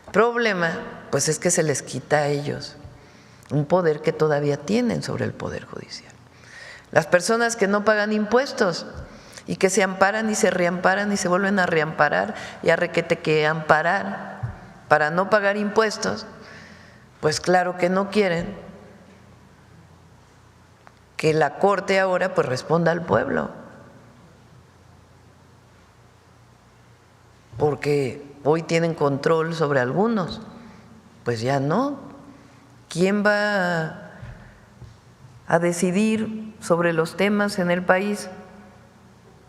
El problema, pues es que se les quita a ellos un poder que todavía tienen sobre el Poder Judicial. Las personas que no pagan impuestos y que se amparan y se reamparan y se vuelven a reamparar y a requete que amparar para no pagar impuestos, pues claro que no quieren que la Corte ahora pues responda al pueblo, porque hoy tienen control sobre algunos, pues ya no. ¿Quién va a decidir sobre los temas en el país?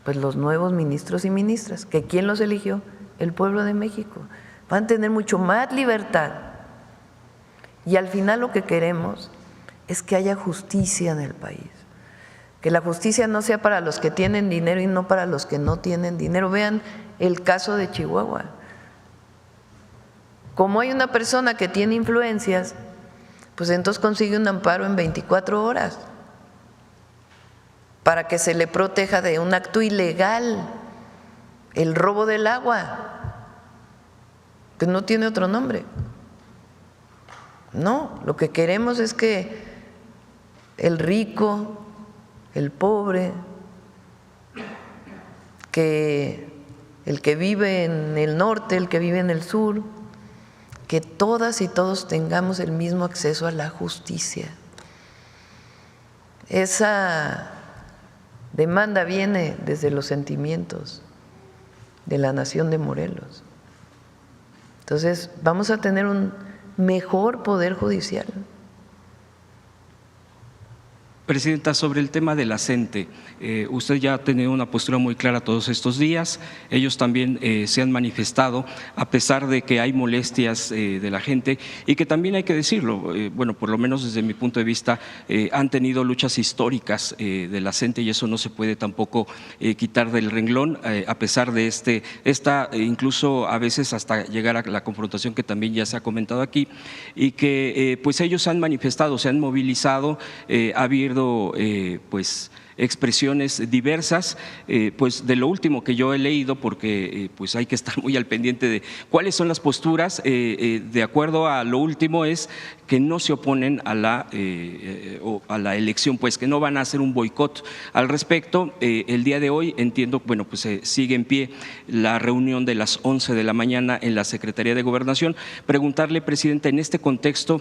Pues los nuevos ministros y ministras. ¿Que quién los eligió? El pueblo de México. Van a tener mucho más libertad. Y al final lo que queremos es que haya justicia en el país. Que la justicia no sea para los que tienen dinero y no para los que no tienen dinero. Vean el caso de Chihuahua. Como hay una persona que tiene influencias, pues entonces consigue un amparo en 24 horas para que se le proteja de un acto ilegal, el robo del agua, que no tiene otro nombre. No, lo que queremos es que el rico, el pobre, que el que vive en el norte, el que vive en el sur, que todas y todos tengamos el mismo acceso a la justicia. Esa demanda viene desde los sentimientos de la nación de Morelos. Entonces, vamos a tener un mejor poder judicial. Presidenta, sobre el tema de la CENTE, usted ya ha tenido una postura muy clara todos estos días, ellos también se han manifestado, a pesar de que hay molestias de la gente y que también hay que decirlo, bueno, por lo menos desde mi punto de vista, han tenido luchas históricas de la CENTE y eso no se puede tampoco quitar del renglón, a pesar de incluso a veces hasta llegar a la confrontación que también ya se ha comentado aquí, y que pues ellos han manifestado, se han movilizado, ha habido pues expresiones diversas, pues de lo último que yo he leído, porque pues hay que estar muy al pendiente de cuáles son las posturas, de acuerdo a lo último es que no se oponen a la elección, pues que no van a hacer un boicot al respecto. El día de hoy entiendo, bueno, pues sigue en pie la reunión de las 11 de la mañana en la Secretaría de Gobernación. Preguntarle, Presidenta, en este contexto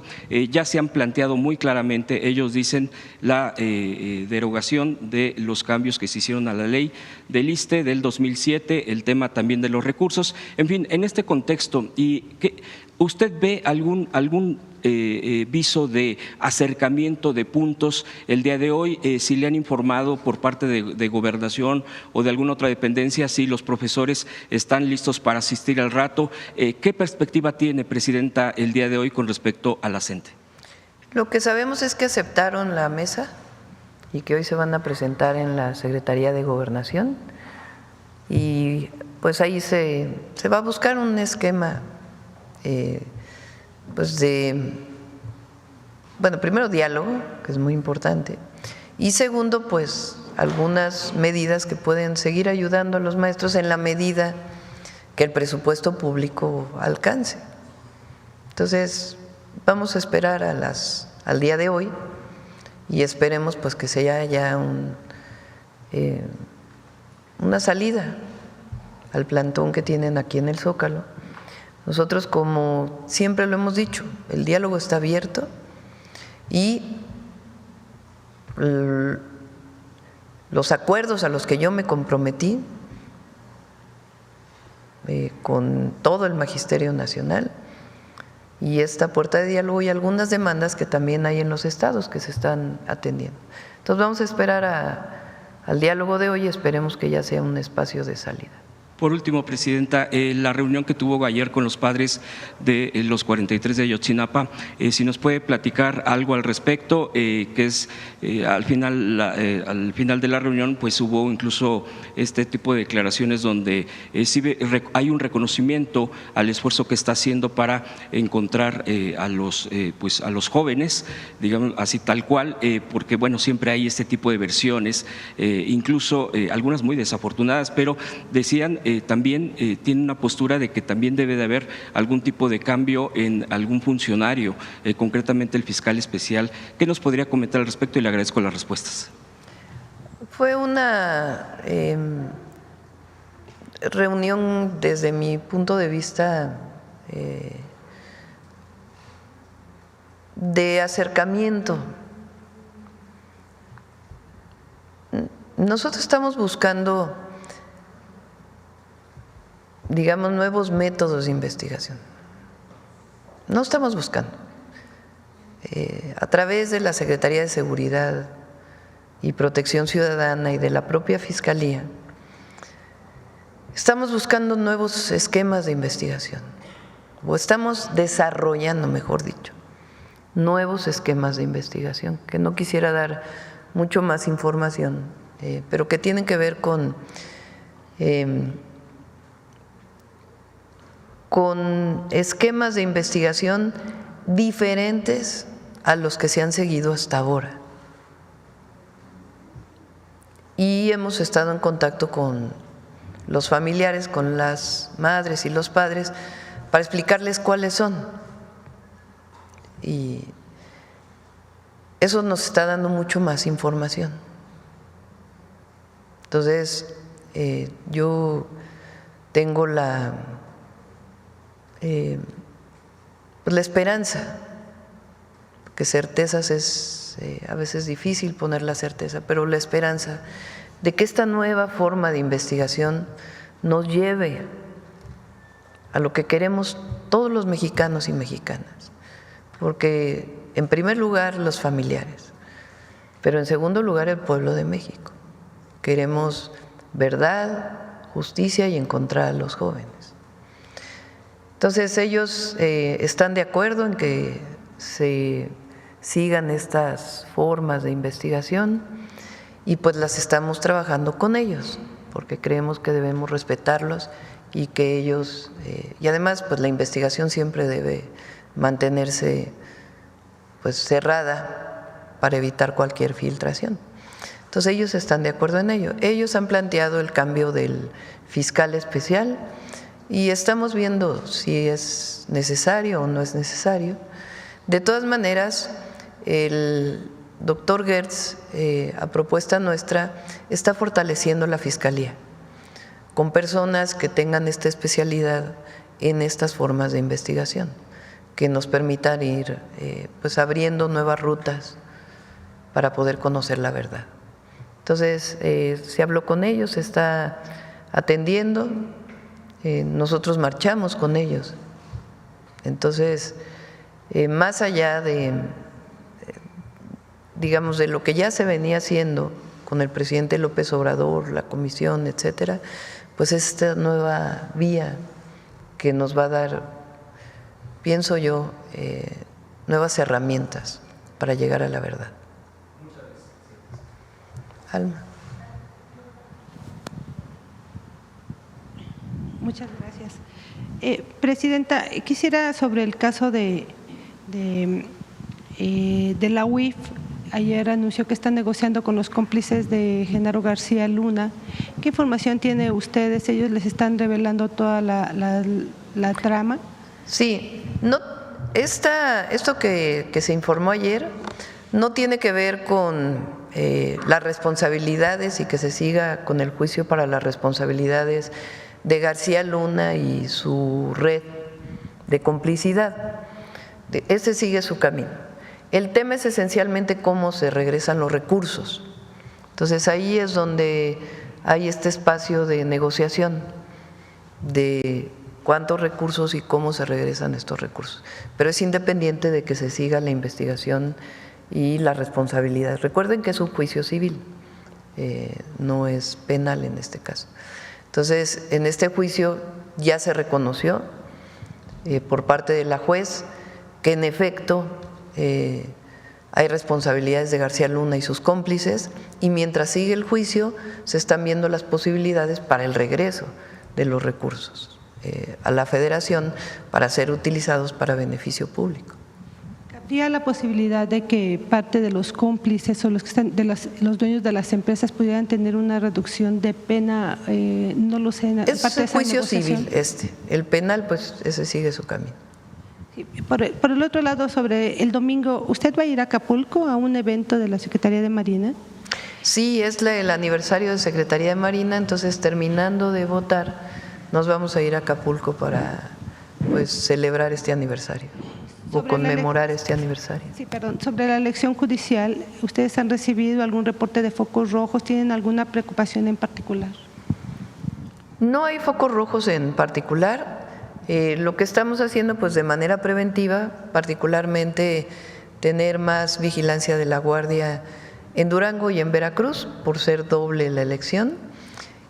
ya se han planteado muy claramente, ellos dicen la derogación de los cambios que se hicieron a la ley del ISSSTE del 2007, el tema también de los recursos, en fin, en este contexto, ¿y usted ve algún viso de acercamiento de puntos el día de hoy? Si le han informado por parte de Gobernación o de alguna otra dependencia, si los profesores están listos para asistir al rato, ¿qué perspectiva tiene, Presidenta, el día de hoy con respecto a la CENTE? Lo que sabemos es que aceptaron la mesa y que hoy se van a presentar en la Secretaría de Gobernación y pues ahí se va a buscar un esquema pues de, bueno, primero diálogo, que es muy importante, y segundo, pues algunas medidas que pueden seguir ayudando a los maestros en la medida que el presupuesto público alcance. Entonces, vamos a esperar al día de hoy y esperemos pues que se haya una salida al plantón que tienen aquí en el Zócalo. Nosotros, como siempre lo hemos dicho, el diálogo está abierto y los acuerdos a los que yo me comprometí con todo el Magisterio Nacional y esta puerta de diálogo y algunas demandas que también hay en los estados que se están atendiendo. Entonces vamos a esperar a al diálogo de hoy. Esperemos que ya sea un espacio de salida. Por último, Presidenta, la reunión que tuvo ayer con los padres de los 43 de Ayotzinapa, si nos puede platicar algo al respecto, que es al final de la reunión pues hubo incluso este tipo de declaraciones donde hay un reconocimiento al esfuerzo que está haciendo para encontrar a los jóvenes, digamos así tal cual, porque bueno, siempre hay este tipo de versiones, incluso algunas muy desafortunadas, pero decían también tiene una postura de que también debe de haber algún tipo de cambio en algún funcionario, concretamente el fiscal especial. ¿Qué nos podría comentar al respecto? Y le agradezco las respuestas. Fue una reunión desde mi punto de vista de acercamiento. Nosotros estamos buscando, digamos, nuevos métodos de investigación. No estamos buscando. A través de la Secretaría de Seguridad y Protección Ciudadana y de la propia Fiscalía, estamos buscando nuevos esquemas de investigación, o estamos desarrollando, mejor dicho, nuevos esquemas de investigación, que no quisiera dar mucho más información, pero que tienen que ver con esquemas de investigación diferentes a los que se han seguido hasta ahora. Y hemos estado en contacto con los familiares, con las madres y los padres, para explicarles cuáles son. Y eso nos está dando mucho más información. Entonces, yo tengo la esperanza, que certezas es a veces difícil poner la certeza, pero la esperanza de que esta nueva forma de investigación nos lleve a lo que queremos todos los mexicanos y mexicanas, porque en primer lugar los familiares, pero en segundo lugar el pueblo de México. Queremos verdad, justicia y encontrar a los jóvenes. Entonces ellos están de acuerdo en que se sigan estas formas de investigación y pues las estamos trabajando con ellos, porque creemos que debemos respetarlos y que ellos, y además pues la investigación siempre debe mantenerse pues cerrada para evitar cualquier filtración. Entonces ellos están de acuerdo en ello. Ellos han planteado el cambio del fiscal especial y estamos viendo si es necesario o no es necesario. De todas maneras, el doctor Gertz, a propuesta nuestra, está fortaleciendo la Fiscalía con personas que tengan esta especialidad en estas formas de investigación, que nos permitan ir pues abriendo nuevas rutas para poder conocer la verdad. Entonces, se habló con ellos, se está atendiendo, nosotros marchamos con ellos. Entonces, más allá de, digamos, de lo que ya se venía haciendo con el presidente López Obrador, la comisión, etcétera, pues esta nueva vía que nos va a dar, pienso yo, nuevas herramientas para llegar a la verdad. Alma. Muchas gracias. Presidenta, quisiera sobre el caso de la UIF. Ayer anunció que está negociando con los cómplices de Genaro García Luna. ¿Qué información tiene ustedes? ¿Ellos les están revelando toda la trama? Sí, no, esto que se informó ayer no tiene que ver con las responsabilidades y que se siga con el juicio para las responsabilidades de García Luna y su red de complicidad. Ese sigue su camino. El tema es esencialmente cómo se regresan los recursos. Entonces ahí es donde hay este espacio de negociación de cuántos recursos y cómo se regresan estos recursos. Pero es independiente de que se siga la investigación y la responsabilidad. Recuerden que es un juicio civil. no es penal en este caso. Entonces, en este juicio ya se reconoció por parte de la juez que en efecto hay responsabilidades de García Luna y sus cómplices, y mientras sigue el juicio se están viendo las posibilidades para el regreso de los recursos a la Federación para ser utilizados para beneficio público. ¿Habría la posibilidad de que parte de los cómplices o los que están los dueños de las empresas pudieran tener una reducción de pena? No lo sé. Es parte de esa juicio negociación. civil el penal pues ese sigue su camino. Sí, por el otro lado, sobre el domingo, ¿usted va a ir a Acapulco a un evento de la Secretaría de Marina? Sí, es el aniversario de Secretaría de Marina, entonces terminando de votar nos vamos a ir a Acapulco para pues celebrar este aniversario o conmemorar este aniversario. Sí, perdón. Sobre la elección judicial, ¿ustedes han recibido algún reporte de focos rojos? ¿Tienen alguna preocupación en particular? No hay focos rojos en particular. Lo que estamos haciendo pues de manera preventiva, particularmente tener más vigilancia de la Guardia en Durango y en Veracruz, por ser doble la elección,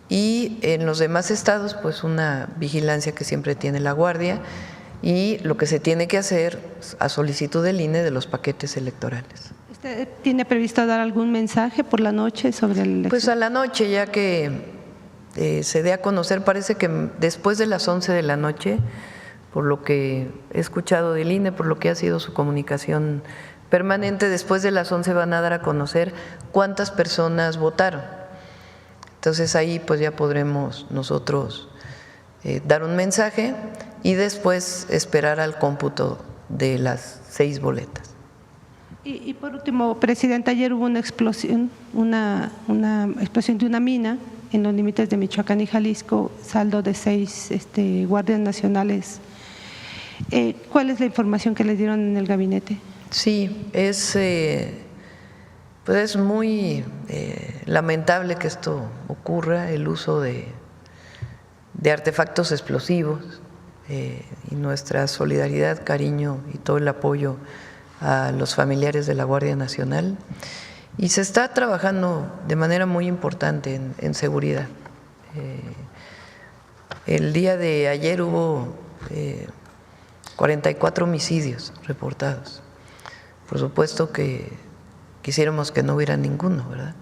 y en los demás estados pues una vigilancia que siempre tiene la Guardia, y lo que se tiene que hacer a solicitud del INE de los paquetes electorales. ¿Usted tiene previsto dar algún mensaje por la noche sobre la elección? Pues a la noche, ya que se dé a conocer, parece que después de las 11 de la noche, por lo que he escuchado del INE, por lo que ha sido su comunicación permanente, después de las 11 van a dar a conocer cuántas personas votaron. Entonces ahí pues ya podremos nosotros dar un mensaje y después esperar al cómputo de las 6 boletas. Y por último, Presidenta, ayer hubo una explosión de una mina en los límites de Michoacán y Jalisco, saldo de 6 guardias nacionales. ¿Cuál es la información que les dieron en el gabinete? Sí, pues es muy lamentable que esto ocurra, el uso de artefactos explosivos, y nuestra solidaridad, cariño y todo el apoyo a los familiares de la Guardia Nacional. Y se está trabajando de manera muy importante en seguridad. El día de ayer hubo 44 homicidios reportados. Por supuesto que quisiéramos que no hubiera ninguno, ¿verdad?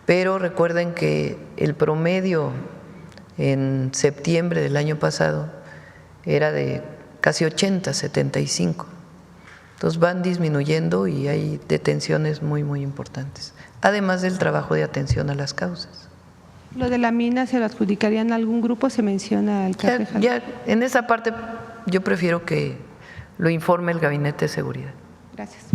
Pero recuerden que el promedio en septiembre del año pasado era de casi 80, 75. Entonces van disminuyendo y hay detenciones muy, muy importantes, además del trabajo de atención a las causas. ¿Lo de la mina se lo adjudicarían a algún grupo? Se menciona al cártel. Ya en esa parte yo prefiero que lo informe el Gabinete de Seguridad. Gracias.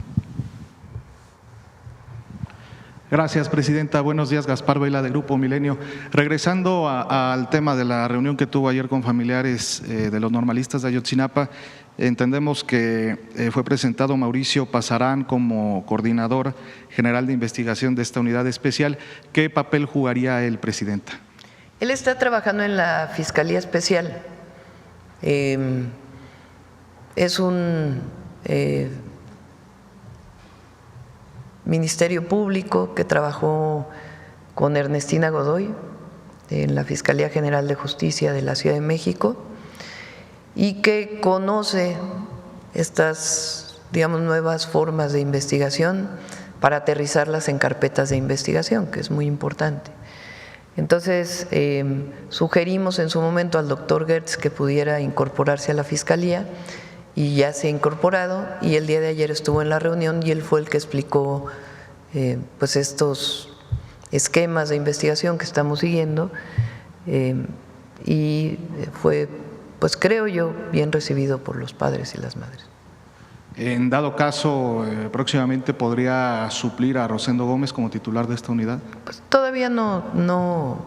Gracias, Presidenta. Buenos días, Gaspar Vela, de Grupo Milenio. Regresando al tema de la reunión que tuvo ayer con familiares de los normalistas de Ayotzinapa, entendemos que fue presentado Mauricio Pasarán como coordinador general de investigación de esta unidad especial. ¿Qué papel jugaría él, Presidenta? Él está trabajando en la Fiscalía Especial. Es un Ministerio Público que trabajó con Ernestina Godoy en la Fiscalía General de Justicia de la Ciudad de México y que conoce estas, digamos, nuevas formas de investigación para aterrizarlas en carpetas de investigación, que es muy importante. Entonces, sugerimos en su momento al doctor Gertz que pudiera incorporarse a la Fiscalía y ya se ha incorporado, y el día de ayer estuvo en la reunión y él fue el que explicó pues estos esquemas de investigación que estamos siguiendo, y fue, pues creo yo, bien recibido por los padres y las madres. En dado caso, próximamente podría suplir a Rosendo Gómez como titular de esta unidad. Pues todavía no.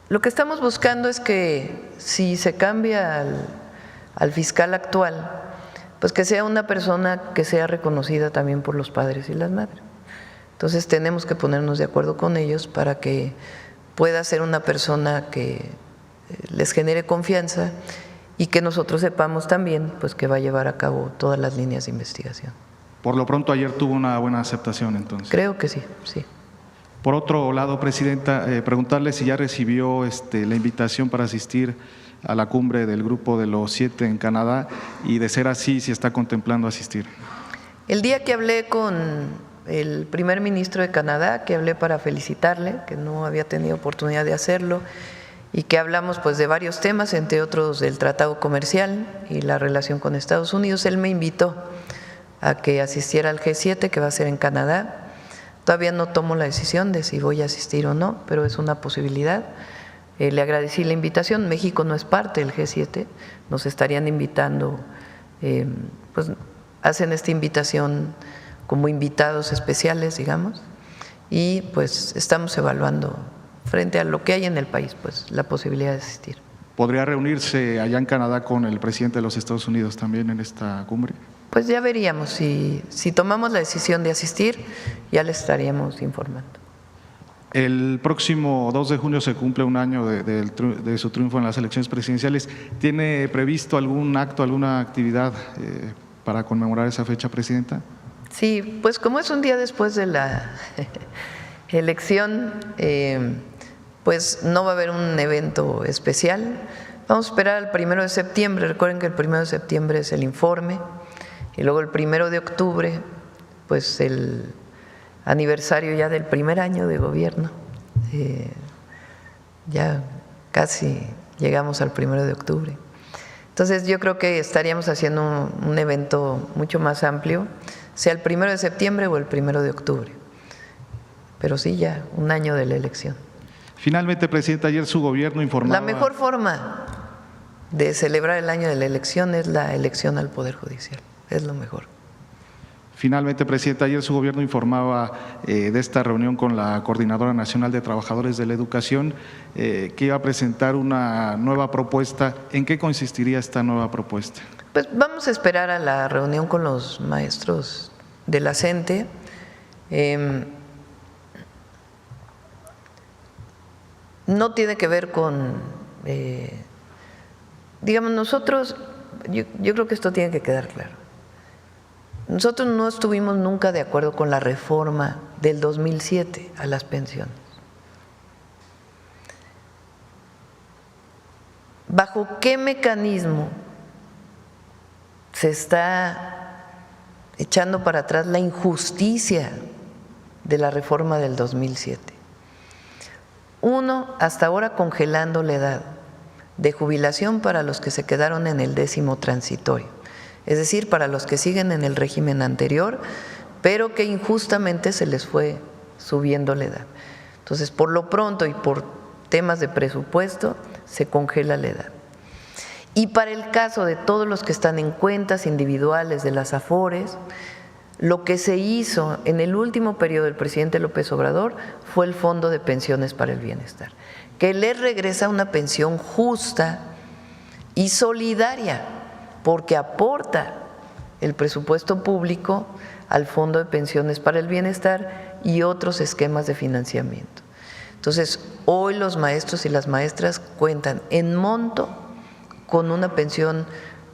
Lo que estamos buscando es que si se cambia al fiscal actual, pues que sea una persona que sea reconocida también por los padres y las madres. Entonces tenemos que ponernos de acuerdo con ellos para que pueda ser una persona que les genere confianza y que nosotros sepamos también pues que va a llevar a cabo todas las líneas de investigación. Por lo pronto ayer tuvo una buena aceptación entonces. Creo que sí, sí. Por otro lado, Presidenta, preguntarle si ya recibió la invitación para asistir a la cumbre del Grupo de los 7 en Canadá y, de ser así, si está contemplando asistir. El día que hablé con el primer ministro de Canadá, que hablé para felicitarle, que no había tenido oportunidad de hacerlo, y que hablamos pues de varios temas, entre otros del tratado comercial y la relación con Estados Unidos, él me invitó a que asistiera al G7, que va a ser en Canadá. Todavía no tomo la decisión de si voy a asistir o no, pero es una posibilidad. Le agradecí la invitación. México no es parte del G7, nos estarían invitando, pues hacen esta invitación como invitados especiales, digamos, y pues estamos evaluando frente a lo que hay en el país, pues la posibilidad de asistir. ¿Podría reunirse allá en Canadá con el presidente de los Estados Unidos también en esta cumbre? Pues ya veríamos, si tomamos la decisión de asistir, ya le estaríamos informando. El próximo 2 de junio se cumple un año de su triunfo en las elecciones presidenciales. ¿Tiene previsto algún acto, alguna actividad para conmemorar esa fecha, Presidenta? Sí, pues como es un día después de la elección, pues no va a haber un evento especial. Vamos a esperar al 1 de septiembre. Recuerden que el 1 de septiembre es el informe, y luego el 1 de octubre, pues el aniversario ya del primer año de gobierno. Ya casi llegamos al 1 de octubre. Entonces yo creo que estaríamos haciendo un evento mucho más amplio, sea el 1 de septiembre o el 1 de octubre. Pero sí, ya un año de la elección. Finalmente, Presidenta, ayer su gobierno informaba… La mejor forma de celebrar el año de la elección es la elección al Poder Judicial, es lo mejor. Finalmente, Presidenta, ayer su gobierno informaba de esta reunión con la Coordinadora Nacional de Trabajadores de la Educación, que iba a presentar una nueva propuesta. ¿En qué consistiría esta nueva propuesta? Pues vamos a esperar a la reunión con los maestros de la CENTE. No tiene que ver con, digamos, nosotros, yo creo que esto tiene que quedar claro. Nosotros no estuvimos nunca de acuerdo con la reforma del 2007 a las pensiones. ¿Bajo qué mecanismo se está echando para atrás la injusticia de la reforma del 2007? Uno, hasta ahora congelando la edad de jubilación para los que se quedaron en el 10º transitorio, es decir, para los que siguen en el régimen anterior, pero que injustamente se les fue subiendo la edad. Entonces, por lo pronto y por temas de presupuesto, se congela la edad. Y para el caso de todos los que están en cuentas individuales de las AFORES, lo que se hizo en el último periodo del presidente López Obrador fue el Fondo de Pensiones para el Bienestar, que les regresa una pensión justa y solidaria, porque aporta el presupuesto público al Fondo de Pensiones para el Bienestar y otros esquemas de financiamiento. Entonces, hoy los maestros y las maestras cuentan en monto con una pensión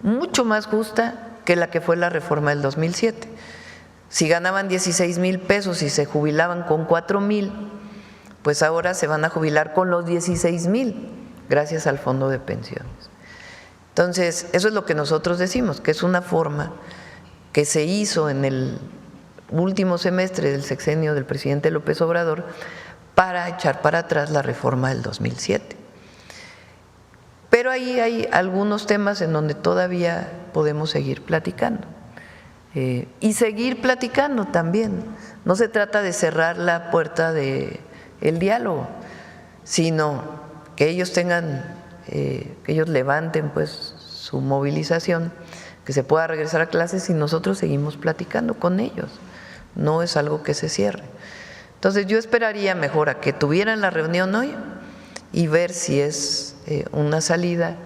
mucho más justa que la que fue la reforma del 2007. Si ganaban 16,000 pesos y se jubilaban con 4,000, pues ahora se van a jubilar con los 16,000 gracias al Fondo de Pensiones. Entonces, eso es lo que nosotros decimos, que es una forma que se hizo en el último semestre del sexenio del presidente López Obrador para echar para atrás la reforma del 2007. Pero ahí hay algunos temas en donde todavía podemos seguir platicando. Y seguir platicando también. No se trata de cerrar la puerta del diálogo, sino que ellos tengan, que ellos levanten pues su movilización, que se pueda regresar a clases y nosotros seguimos platicando con ellos. No es algo que se cierre. Entonces yo esperaría mejor a que tuvieran la reunión hoy y ver si es una salida,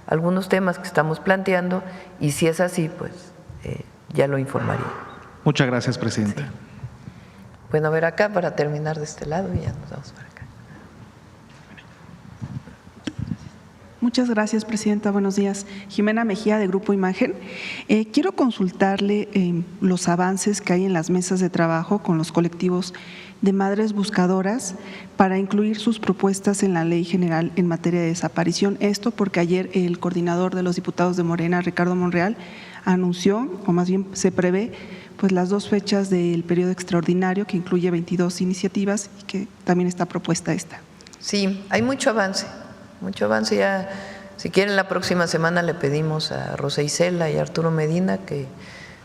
algunos temas que estamos planteando, y si es así, pues ya lo informaría. Muchas gracias, Presidenta. Sí. Bueno, a ver acá para terminar de este lado y ya nos vamos para acá. Muchas gracias, Presidenta. Buenos días. Jimena Mejía, de Grupo Imagen. Quiero consultarle los avances que hay en las mesas de trabajo con los colectivos de madres buscadoras para incluir sus propuestas en la Ley General en materia de desaparición. Esto porque ayer el coordinador de los diputados de Morena, Ricardo Monreal, anunció, o más bien se prevé, pues las 2 fechas del periodo extraordinario, que incluye 22 iniciativas y que también está propuesta esta. Sí, hay mucho avance ya. Si quieren, la próxima semana le pedimos a Rosa Isela y a Arturo Medina que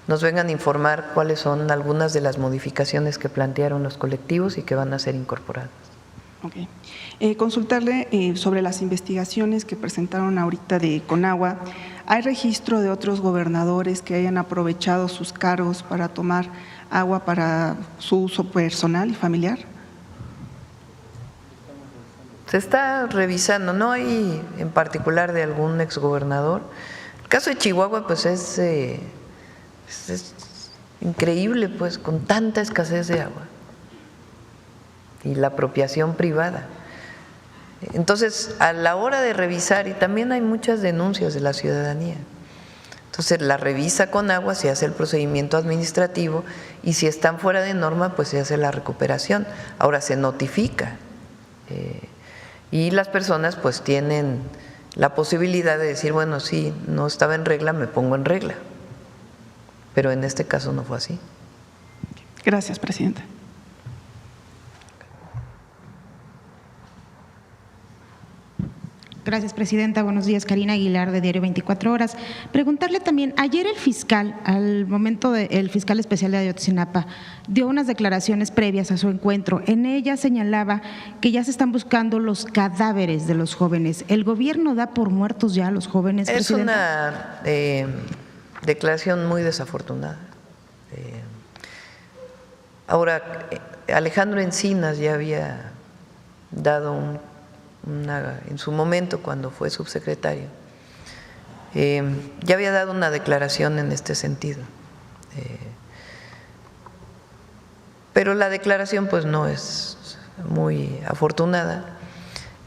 nos vengan a informar cuáles son algunas de las modificaciones que plantearon los colectivos y que van a ser incorporadas. Okay. Consultarle sobre las investigaciones que presentaron ahorita de Conagua. ¿Hay registro de otros gobernadores que hayan aprovechado sus cargos para tomar agua para su uso personal y familiar? Se está revisando, no hay en particular de algún exgobernador. El caso de Chihuahua pues es increíble, pues, con tanta escasez de agua y la apropiación privada. Entonces, a la hora de revisar, y también hay muchas denuncias de la ciudadanía, entonces la revisa Conagua, se hace el procedimiento administrativo y si están fuera de norma, pues se hace la recuperación. Ahora se notifica y las personas pues tienen la posibilidad de decir, bueno, sí, no estaba en regla, me pongo en regla. Pero en este caso no fue así. Gracias, Presidenta. Gracias, Presidenta. Buenos días, Karina Aguilar, de Diario 24 Horas. Preguntarle también, ayer el fiscal, el fiscal especial de Ayotzinapa, dio unas declaraciones previas a su encuentro. En ellas señalaba que ya se están buscando los cadáveres de los jóvenes. ¿El gobierno da por muertos ya a los jóvenes, Presidenta? Es una declaración muy desafortunada. Ahora, Alejandro Encinas ya había dado en su momento, cuando fue subsecretario, ya había dado una declaración en este sentido. Pero la declaración pues no es muy afortunada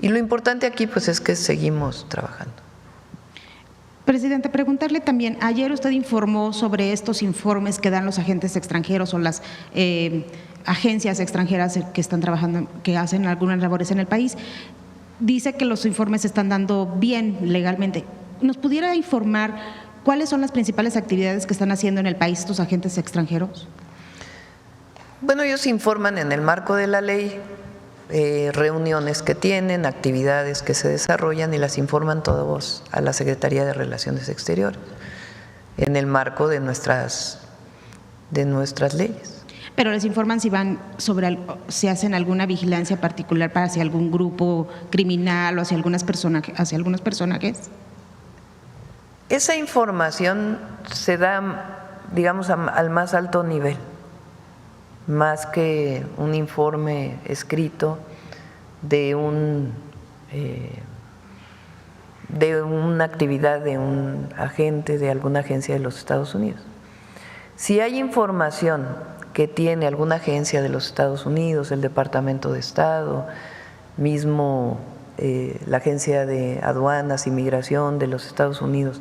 y lo importante aquí pues es que seguimos trabajando. Presidente, preguntarle también, ayer usted informó sobre estos informes que dan los agentes extranjeros o las agencias extranjeras que están trabajando, que hacen algunas labores en el país. Dice que los informes se están dando bien legalmente. ¿Nos pudiera informar cuáles son las principales actividades que están haciendo en el país estos agentes extranjeros? Bueno, ellos informan en el marco de la ley, reuniones que tienen, actividades que se desarrollan y las informan todos a la Secretaría de Relaciones Exteriores en el marco de nuestras leyes. Pero les informan si hacen alguna vigilancia particular para hacia algún grupo criminal o hacia algunos personajes. Esa información se da, digamos, al más alto nivel, más que un informe escrito de una actividad de un agente de alguna agencia de los Estados Unidos. Si hay información que tiene alguna agencia de los Estados Unidos, el Departamento de Estado, mismo la Agencia de Aduanas y Migración de los Estados Unidos,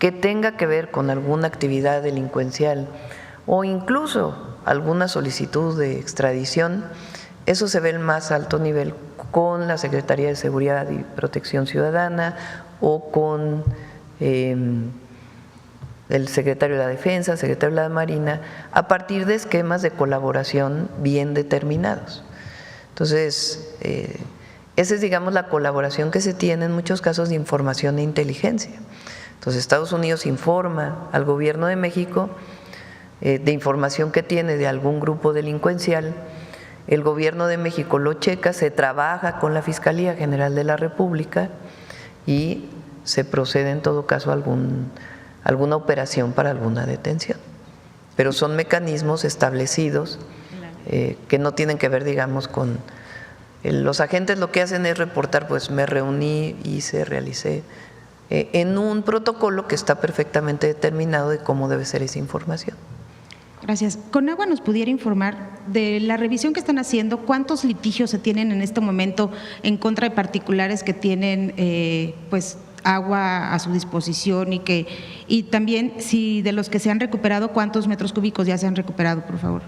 que tenga que ver con alguna actividad delincuencial o incluso alguna solicitud de extradición, eso se ve en más alto nivel con la Secretaría de Seguridad y Protección Ciudadana o con el secretario de la Defensa, el secretario de la Marina, a partir de esquemas de colaboración bien determinados. Entonces, esa es, digamos, la colaboración que se tiene en muchos casos de información e inteligencia. Entonces, Estados Unidos informa al gobierno de México de información que tiene de algún grupo delincuencial, el gobierno de México lo checa, se trabaja con la Fiscalía General de la República y se procede en todo caso a alguna operación para alguna detención. Pero son mecanismos establecidos que no tienen que ver, digamos, con… los agentes lo que hacen es reportar, pues me reuní, hice, realicé, en un protocolo que está perfectamente determinado de cómo debe ser esa información. Gracias. ¿Conagua nos pudiera informar de la revisión que están haciendo, ¿cuántos litigios se tienen en este momento en contra de particulares que tienen pues agua a su disposición y también si de los que se han recuperado, cuántos metros cúbicos ya se han recuperado, por favor?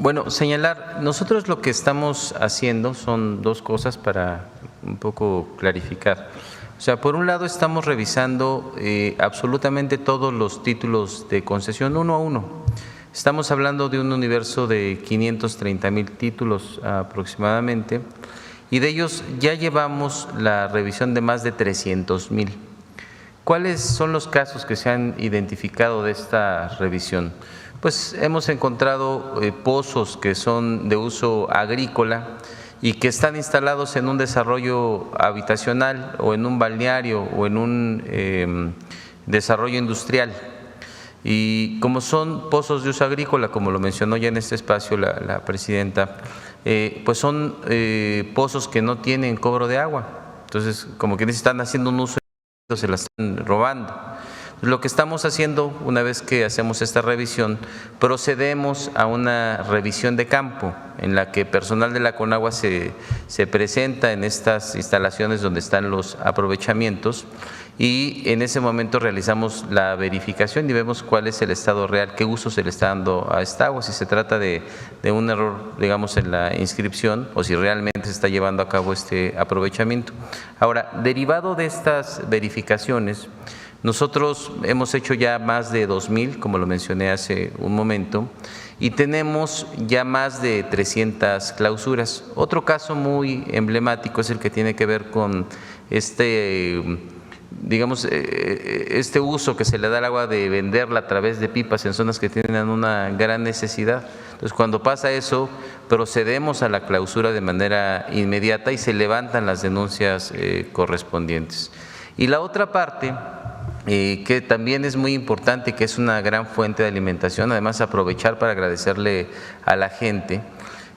Bueno, señalar, nosotros lo que estamos haciendo son dos cosas para un poco clarificar. O sea, por un lado estamos revisando absolutamente todos los títulos de concesión uno a uno. Estamos hablando de un universo de 530,000 títulos aproximadamente y de ellos ya llevamos la revisión de más de 300,000. ¿Cuáles son los casos que se han identificado de esta revisión? Pues hemos encontrado pozos que son de uso agrícola y que están instalados en un desarrollo habitacional o en un balneario o en un desarrollo industrial. Y como son pozos de uso agrícola, como lo mencionó ya en este espacio la presidenta, pues son pozos que no tienen cobro de agua. Entonces, como que están haciendo un uso, se la están robando. Lo que estamos haciendo, una vez que hacemos esta revisión, procedemos a una revisión de campo en la que personal de la Conagua se presenta en estas instalaciones donde están los aprovechamientos y en ese momento realizamos la verificación y vemos cuál es el estado real, qué uso se le está dando a esta agua, si se trata de un error, digamos, en la inscripción o si realmente se está llevando a cabo este aprovechamiento. Ahora, derivado de estas verificaciones, nosotros hemos hecho ya más de 2,000, como lo mencioné hace un momento, y tenemos ya más de 300 clausuras. Otro caso muy emblemático es el que tiene que ver con digamos, este uso que se le da al agua de venderla a través de pipas en zonas que tienen una gran necesidad. Entonces, cuando pasa eso, procedemos a la clausura de manera inmediata y se levantan las denuncias correspondientes. Y la otra parte, que también es muy importante, que es una gran fuente de alimentación, además aprovechar para agradecerle a la gente,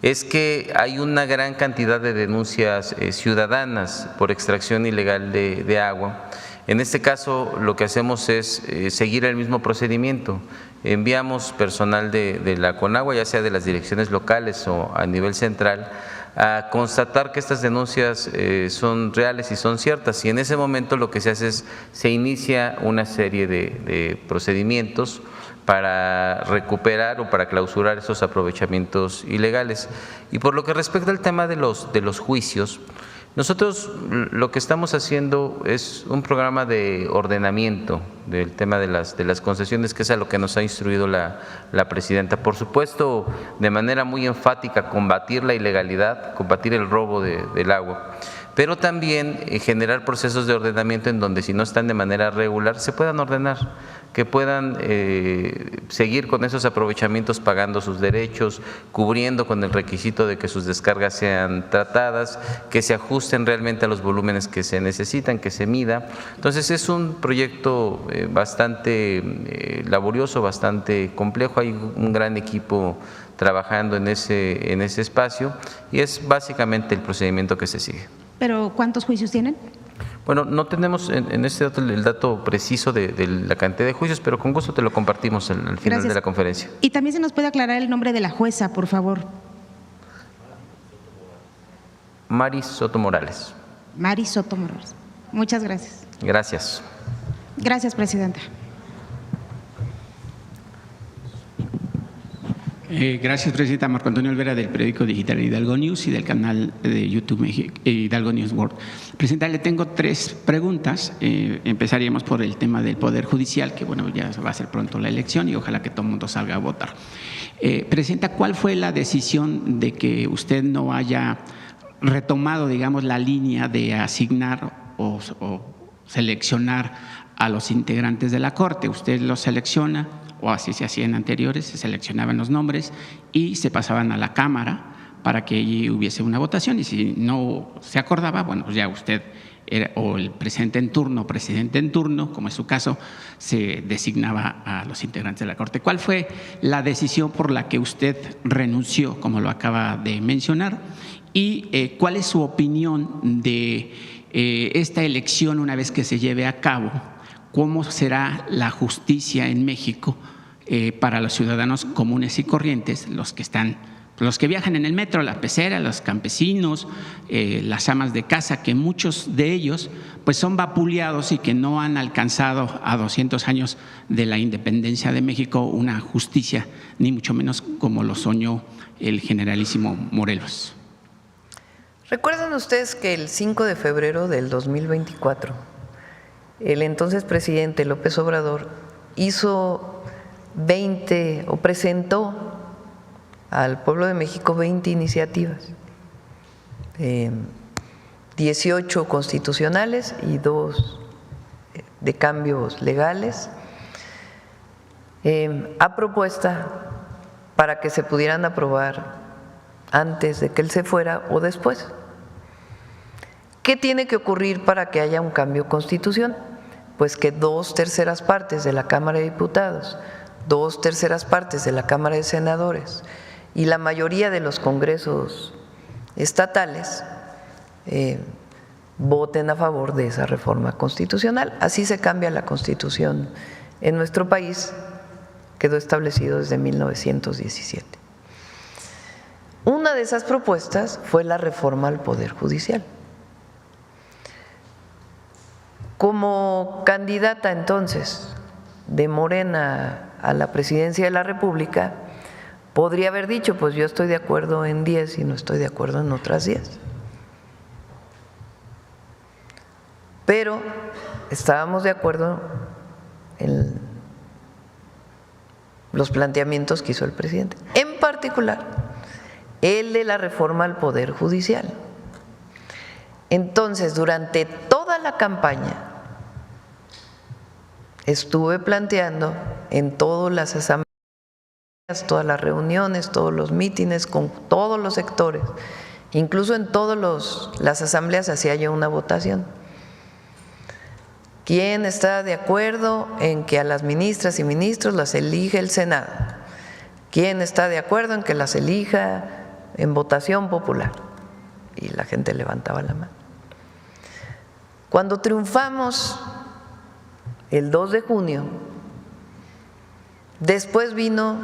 es que hay una gran cantidad de denuncias ciudadanas por extracción ilegal de agua. En este caso, lo que hacemos es seguir el mismo procedimiento. Enviamos personal de la Conagua, ya sea de las direcciones locales o a nivel central, a constatar que estas denuncias son reales y son ciertas, y en ese momento lo que se hace es se inicia una serie de procedimientos para recuperar o para clausurar esos aprovechamientos ilegales. Y por lo que respecta al tema de los juicios, nosotros lo que estamos haciendo es un programa de ordenamiento del tema de las concesiones, que es a lo que nos ha instruido la presidenta. Por supuesto, de manera muy enfática, combatir la ilegalidad, combatir el robo del agua, pero también generar procesos de ordenamiento en donde, si no están de manera regular, se puedan ordenar, que puedan seguir con esos aprovechamientos pagando sus derechos, cubriendo con el requisito de que sus descargas sean tratadas, que se ajusten realmente a los volúmenes que se necesitan, que se mida. Entonces es un proyecto bastante laborioso, bastante complejo, hay un gran equipo trabajando en ese espacio y es básicamente el procedimiento que se sigue. ¿Pero cuántos juicios tienen? Bueno, no tenemos en este dato el dato preciso de la cantidad de juicios, pero con gusto te lo compartimos al final Gracias. de la conferencia. Y también se nos puede aclarar el nombre de la jueza, por favor. Mari Soto Morales. Mari Soto Morales. Muchas gracias. Gracias. Gracias, presidenta. Gracias, presidenta. Marco Antonio Olvera, del periódico digital Hidalgo News y del canal de YouTube Hidalgo News World. Presidenta, le tengo 3 preguntas. Empezaríamos por el tema del Poder Judicial, que bueno, ya va a ser pronto la elección y ojalá que todo el mundo salga a votar. Presidenta, ¿cuál fue la decisión de que usted no haya retomado, digamos, la línea de asignar o seleccionar a los integrantes de la Corte? Usted los selecciona, o así se hacía en anteriores, se seleccionaban los nombres y se pasaban a la Cámara para que allí hubiese una votación, y si no se acordaba, bueno, pues ya usted o el presidente en turno, como es su caso, se designaba a los integrantes de la Corte. ¿Cuál fue la decisión por la que usted renunció, como lo acaba de mencionar? Y ¿cuál es su opinión de esta elección una vez que se lleve a cabo? cómo será la justicia en México para los ciudadanos comunes y corrientes, los que viajan en el metro, la pecera, los campesinos, las amas de casa, que muchos de ellos pues son vapuleados y que no han alcanzado a 200 años de la independencia de México una justicia, ni mucho menos como lo soñó el generalísimo Morelos. ¿Recuerdan ustedes que el 5 de febrero del 2024, el entonces presidente López Obrador presentó al pueblo de México 20 iniciativas, 18 constitucionales y 2 de cambios legales, a propuesta para que se pudieran aprobar antes de que él se fuera o después? ¿Qué tiene que ocurrir para que haya un cambio constitucional? Pues que 2/3 partes de la Cámara de Diputados, 2/3 partes de la Cámara de Senadores y la mayoría de los congresos estatales voten a favor de esa reforma constitucional. Así se cambia la Constitución en nuestro país, quedó establecido desde 1917. Una de esas propuestas fue la reforma al Poder Judicial. Como candidata entonces de Morena a la presidencia de la República, podría haber dicho, pues yo estoy de acuerdo en 10 y no estoy de acuerdo en otras 10. Pero estábamos de acuerdo en los planteamientos que hizo el presidente, en particular el de la reforma al Poder Judicial. Entonces, durante toda la campaña estuve planteando en todas las asambleas, todas las reuniones, todos los mítines con todos los sectores, incluso en todas las asambleas hacía yo una votación. ¿Quién está de acuerdo en que a las ministras y ministros las elige el Senado? ¿Quién está de acuerdo en que las elija en votación popular? Y la gente levantaba la mano. Cuando triunfamos el 2 de junio, después vino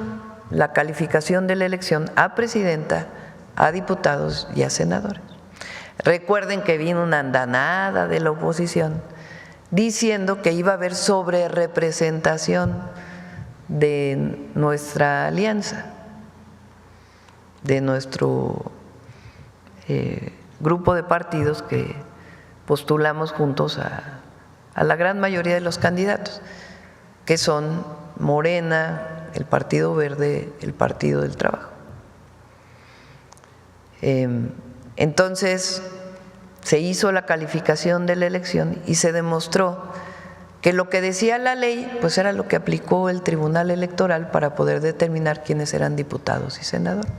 la calificación de la elección a presidenta, a diputados y a senadores. Recuerden que vino una andanada de la oposición diciendo que iba a haber sobrerepresentación de nuestra alianza, de nuestro grupo de partidos que postulamos juntos a la gran mayoría de los candidatos, que son Morena, el Partido Verde, el Partido del Trabajo. Entonces se hizo la calificación de la elección y se demostró que lo que decía la ley pues era lo que aplicó el Tribunal Electoral para poder determinar quiénes eran diputados y senadores.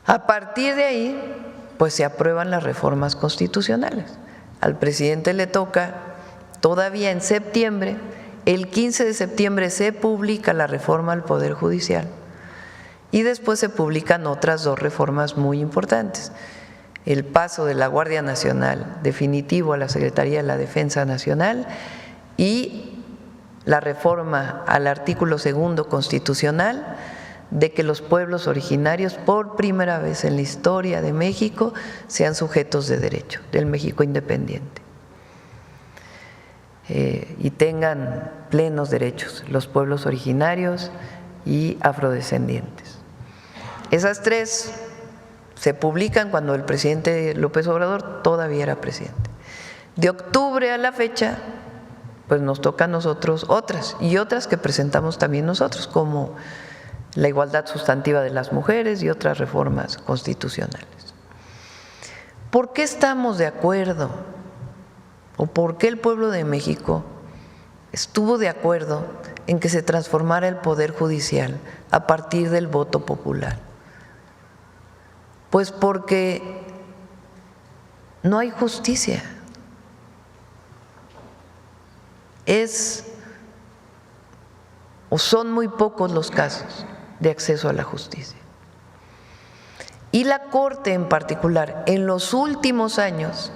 A partir de ahí pues se aprueban las reformas constitucionales. Al presidente le toca todavía en septiembre, el 15 de septiembre se publica la reforma al Poder Judicial y después se publican otras 2 reformas muy importantes. El paso de la Guardia Nacional definitivo a la Secretaría de la Defensa Nacional y la reforma al artículo 2 constitucional de que los pueblos originarios por primera vez en la historia de México sean sujetos de derecho del México independiente y tengan plenos derechos los pueblos originarios y afrodescendientes. Esas 3 se publican cuando el presidente López Obrador todavía era presidente. De octubre a la fecha, pues nos toca a nosotros otras y otras que presentamos también nosotros, como la igualdad sustantiva de las mujeres y otras reformas constitucionales. ¿Por qué estamos de acuerdo? ¿O por qué el pueblo de México estuvo de acuerdo en que se transformara el Poder Judicial a partir del voto popular? Pues porque no hay justicia. Son muy pocos los casos de acceso a la justicia. Y la Corte en particular, en los últimos años,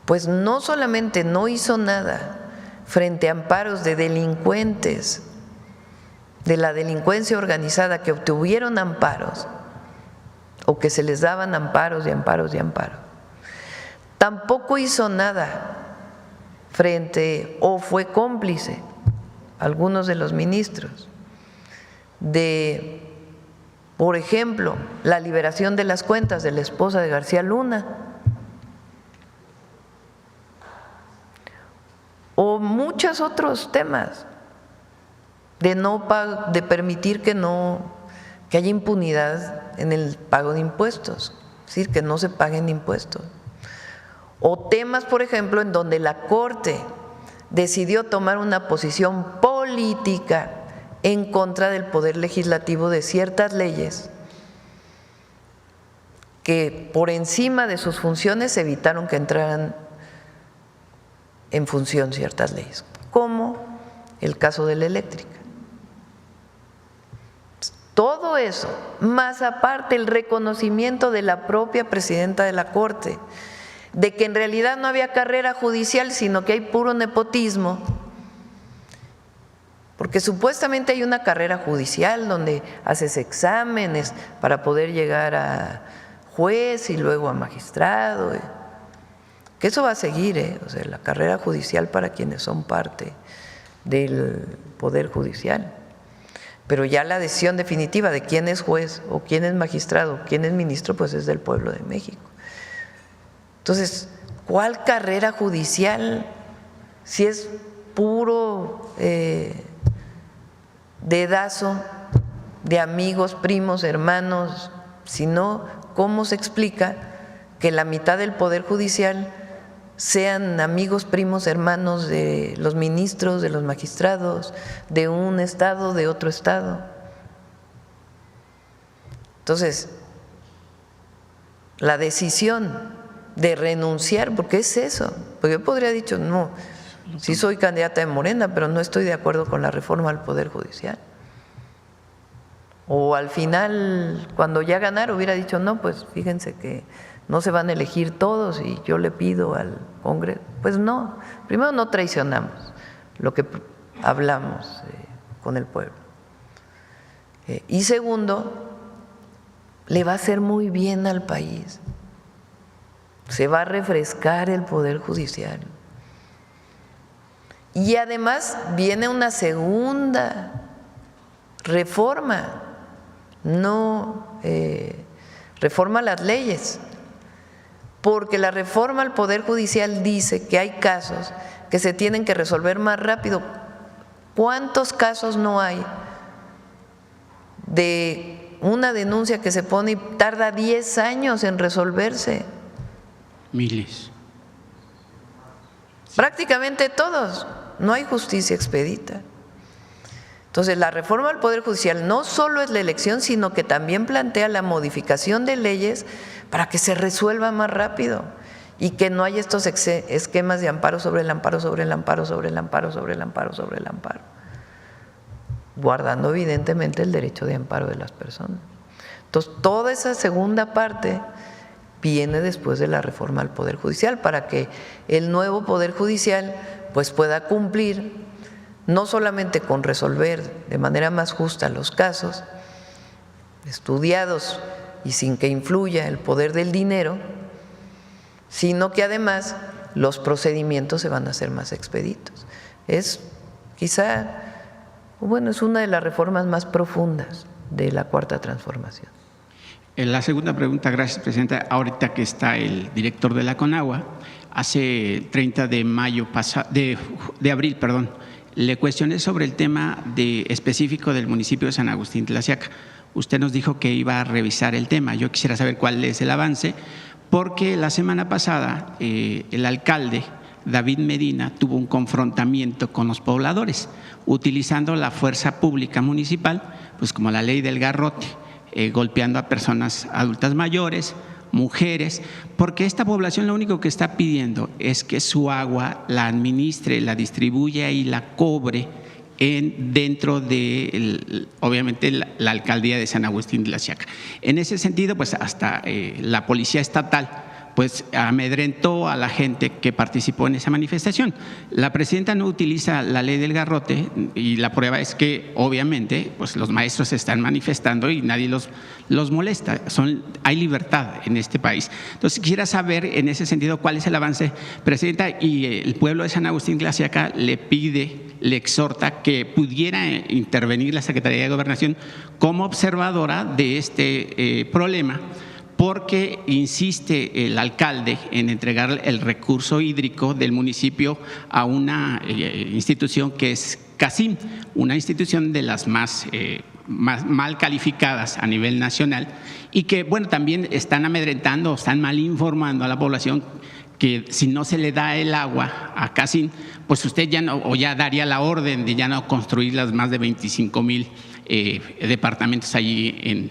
pues no solamente no hizo nada frente a amparos de delincuentes, de la delincuencia organizada que obtuvieron amparos o que se les daban amparos y amparos y amparos, tampoco hizo nada frente o fue cómplice, algunos de los ministros, de, por ejemplo, la liberación de las cuentas de la esposa de García Luna o muchos otros temas de permitir que haya impunidad en el pago de impuestos, es decir, que no se paguen impuestos. O temas, por ejemplo, en donde la Corte decidió tomar una posición política en contra del Poder Legislativo de ciertas leyes que por encima de sus funciones evitaron que entraran en función ciertas leyes, como el caso de la eléctrica. Todo eso, más aparte el reconocimiento de la propia presidenta de la Corte, de que en realidad no había carrera judicial, sino que hay puro nepotismo, porque supuestamente hay una carrera judicial donde haces exámenes para poder llegar a juez y luego a magistrado, que eso va a seguir, o sea, la carrera judicial para quienes son parte del Poder Judicial. Pero ya la decisión definitiva de quién es juez o quién es magistrado, quién es ministro, pues es del pueblo de México. Entonces, ¿cuál carrera judicial si es puro dedazo de amigos, primos, hermanos? Si no, ¿cómo se explica que la mitad del Poder Judicial sean amigos, primos, hermanos de los ministros, de los magistrados, de un estado, de otro estado? Entonces, la decisión de renunciar, porque es eso, porque yo podría haber dicho, no, sí soy candidata de Morena, pero no estoy de acuerdo con la reforma al Poder Judicial. O al final, cuando ya ganara, hubiera dicho, no, pues fíjense que no se van a elegir todos y yo le pido al Congreso. Pues no, primero no traicionamos lo que hablamos con el pueblo. Y segundo, le va a hacer muy bien al país. Se va a refrescar el Poder Judicial. Y además viene una segunda reforma, reforma a las leyes, porque la reforma al Poder Judicial dice que hay casos que se tienen que resolver más rápido. ¿Cuántos casos no hay de una denuncia que se pone y tarda 10 años en resolverse? Miles. Prácticamente todos, no hay justicia expedita. Entonces, la reforma al Poder Judicial no solo es la elección, sino que también plantea la modificación de leyes para que se resuelva más rápido y que no haya estos esquemas de amparo sobre el amparo, sobre el amparo, sobre el amparo, sobre el amparo, sobre el amparo, guardando evidentemente el derecho de amparo de las personas. Entonces, toda esa segunda parte viene después de la reforma al Poder Judicial para que el nuevo Poder Judicial pues pueda cumplir no solamente con resolver de manera más justa los casos estudiados y sin que influya el poder del dinero, sino que además los procedimientos se van a hacer más expeditos. Es quizá, bueno, es una de las reformas más profundas de la Cuarta Transformación. La segunda pregunta, gracias, Presidenta. Ahorita que está el director de la CONAGUA, hace 30 de abril, le cuestioné sobre el tema específico del municipio de San Agustín Tlaxiaca. Usted nos dijo que iba a revisar el tema. Yo quisiera saber cuál es el avance, porque la semana pasada el alcalde David Medina tuvo un confrontamiento con los pobladores, utilizando la fuerza pública municipal, pues como la ley del garrote, golpeando a personas adultas mayores, mujeres, porque esta población lo único que está pidiendo es que su agua la administre, la distribuya y la cobre dentro de, obviamente, la alcaldía de San Agustín Tlaxiaca. En ese sentido, pues hasta la policía estatal pues amedrentó a la gente que participó en esa manifestación. La presidenta no utiliza la ley del garrote y la prueba es que obviamente pues los maestros se están manifestando y nadie los molesta. Hay libertad en este país. Entonces quisiera saber en ese sentido cuál es el avance, presidenta, y el pueblo de San Agustín Tlaxiaca le exhorta que pudiera intervenir la Secretaría de Gobernación como observadora de este problema, porque insiste el alcalde en entregar el recurso hídrico del municipio a una institución que es CACIM, una institución de las más mal calificadas a nivel nacional y que, bueno, también están amedrentando, están mal informando a la población que si no se le da el agua a CACIM, pues usted ya no, o ya daría la orden de ya no construir las más de 25,000 departamentos allí en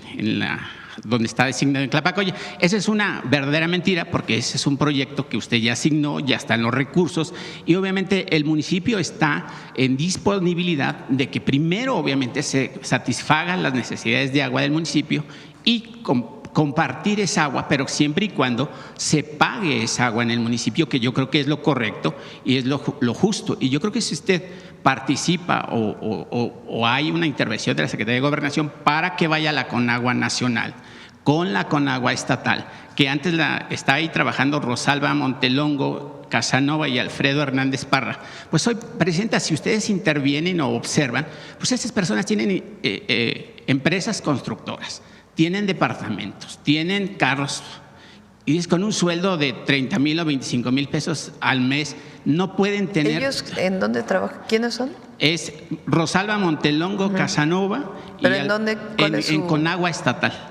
donde está designado en Tlapacoya. Esa es una verdadera mentira porque ese es un proyecto que usted ya asignó, ya están los recursos y obviamente el municipio está en disponibilidad de que primero obviamente se satisfagan las necesidades de agua del municipio y compartir esa agua, pero siempre y cuando se pague esa agua en el municipio, que yo creo que es lo correcto y es lo justo. Y yo creo que si usted participa o hay una intervención de la Secretaría de Gobernación para que vaya la Conagua Nacional con la Conagua Estatal, que antes está ahí trabajando Rosalba Montelongo, Casanova y Alfredo Hernández Parra. Pues hoy, presidenta, si ustedes intervienen o observan, pues estas personas tienen empresas constructoras, tienen departamentos, tienen carros, y es con un sueldo de 30,000 o 25,000 pesos al mes, no pueden tener… ¿Ellos en dónde trabajan? ¿Quiénes son? Es Rosalba Montelongo, Casanova. ¿Pero y en dónde? En Conagua Estatal.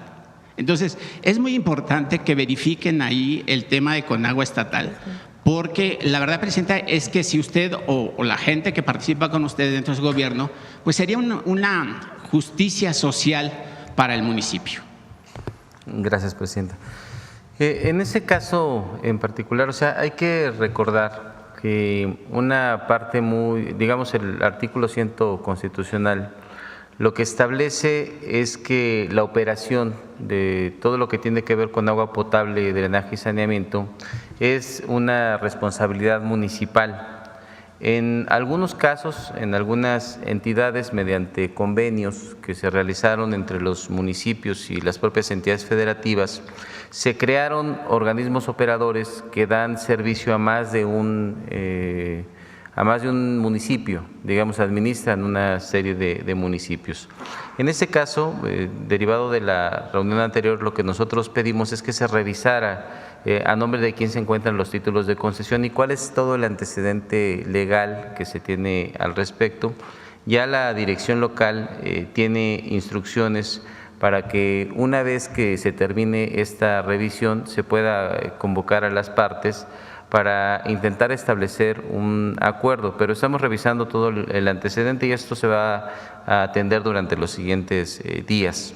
Entonces, es muy importante que verifiquen ahí el tema de Conagua Estatal, porque la verdad, presidenta, es que si usted o la gente que participa con usted dentro del gobierno, pues sería una justicia social para el municipio. Gracias, presidenta. En ese caso en particular, o sea, hay que recordar que una parte digamos, el artículo 100 constitucional, lo que establece es que la operación de todo lo que tiene que ver con agua potable, drenaje y saneamiento es una responsabilidad municipal. En algunos casos, en algunas entidades, mediante convenios que se realizaron entre los municipios y las propias entidades federativas, se crearon organismos operadores que dan servicio a más de un municipio, digamos, administran una serie de municipios. En este caso, derivado de la reunión anterior, lo que nosotros pedimos es que se revisara a nombre de quién se encuentran los títulos de concesión y cuál es todo el antecedente legal que se tiene al respecto. Ya la dirección local tiene instrucciones para que una vez que se termine esta revisión se pueda convocar a las partes para intentar establecer un acuerdo, pero estamos revisando todo el antecedente y esto se va a atender durante los siguientes días.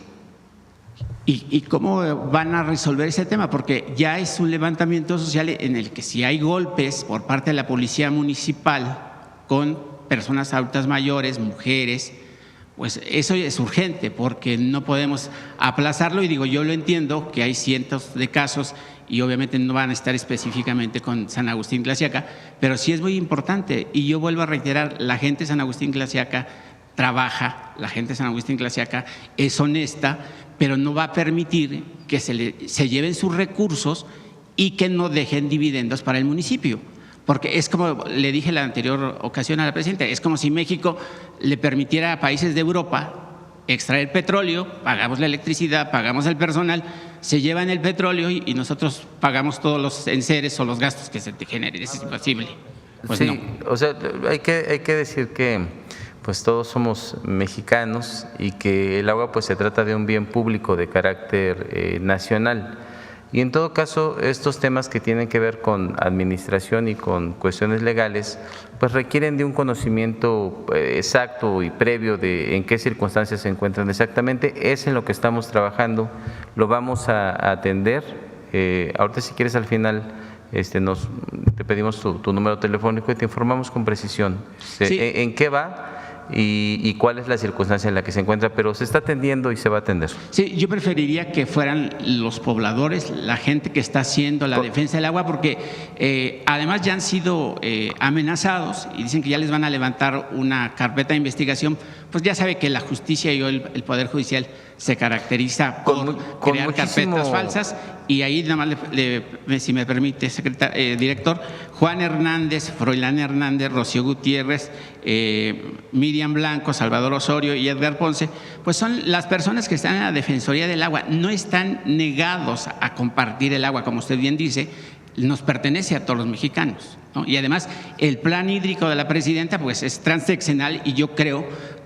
¿Y cómo van a resolver ese tema? Porque ya es un levantamiento social en el que si hay golpes por parte de la policía municipal con personas adultas mayores, mujeres, pues eso es urgente porque no podemos aplazarlo y digo, yo lo entiendo que hay cientos de casos y obviamente no van a estar específicamente con San Agustín Tlaxiaca, pero sí es muy importante y yo vuelvo a reiterar, la gente de San Agustín Tlaxiaca trabaja, la gente de San Agustín Tlaxiaca es honesta, pero no va a permitir que se lleven sus recursos y que no dejen dividendos para el municipio. Porque es como le dije la anterior ocasión a la presidenta, es como si México le permitiera a países de Europa extraer petróleo, pagamos la electricidad, pagamos el personal, se llevan el petróleo y nosotros pagamos todos los enseres o los gastos que se te generen. Eso es imposible. Pues sí, no. O sea, hay que decir que pues todos somos mexicanos y que el agua pues se trata de un bien público de carácter nacional. Y en todo caso, estos temas que tienen que ver con administración y con cuestiones legales, pues requieren de un conocimiento exacto y previo de en qué circunstancias se encuentran exactamente. Es en lo que estamos trabajando, lo vamos a atender. Ahorita si quieres al final te pedimos tu número telefónico y te informamos con precisión Sí. en qué va. y cuál es la circunstancia en la que se encuentra, pero se está atendiendo y se va a atender. Sí, yo preferiría que fueran los pobladores, la gente que está haciendo la defensa del agua, porque además ya han sido amenazados y dicen que ya les van a levantar una carpeta de investigación. Pues ya sabe que la justicia y el Poder Judicial se caracteriza por crear carpetas falsas, y ahí nada más, si me permite, director, Juan Hernández, Froilán Hernández, Rocío Gutiérrez, Miriam Blanco, Salvador Osorio y Edgar Ponce, pues son las personas que están en la Defensoría del Agua, no están negados a compartir el agua, como usted bien dice, nos pertenece a todos los mexicanos, ¿no? Y además el plan hídrico de la presidenta pues es transseccional, y yo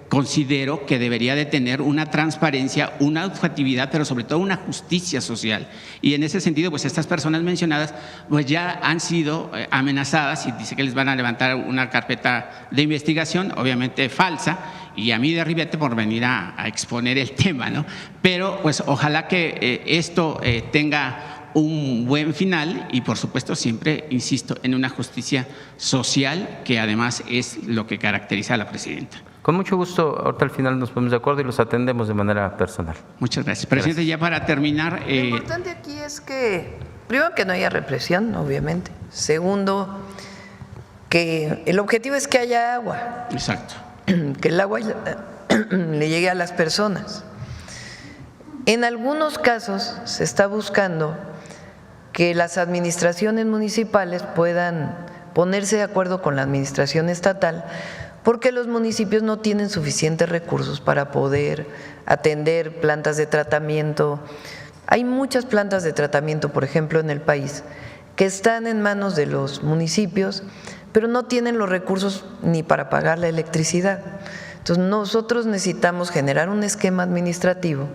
considero que debería de tener una transparencia, una objetividad, pero sobre todo una justicia social. Y en ese sentido, pues estas personas mencionadas pues ya han sido amenazadas, y dice que les van a levantar una carpeta de investigación, obviamente falsa, y a mí de ribete por venir a exponer el tema, ¿no? Pero pues ojalá que esto tenga un buen final, y por supuesto siempre insisto en una justicia social, que además es lo que caracteriza a la presidenta. Con mucho gusto, ahorita al final nos ponemos de acuerdo y los atendemos de manera personal. Muchas gracias. Presidente, ya para terminar… Lo importante aquí es que, primero, que no haya represión, obviamente. Segundo, que el objetivo es que haya agua. Exacto. Que el agua le llegue a las personas. En algunos casos se está buscando que las administraciones municipales puedan ponerse de acuerdo con la administración estatal, porque los municipios no tienen suficientes recursos para poder atender plantas de tratamiento. Hay muchas plantas de tratamiento, por ejemplo, en el país, que están en manos de los municipios, pero no tienen los recursos ni para pagar la electricidad. Entonces, nosotros necesitamos generar un esquema administrativo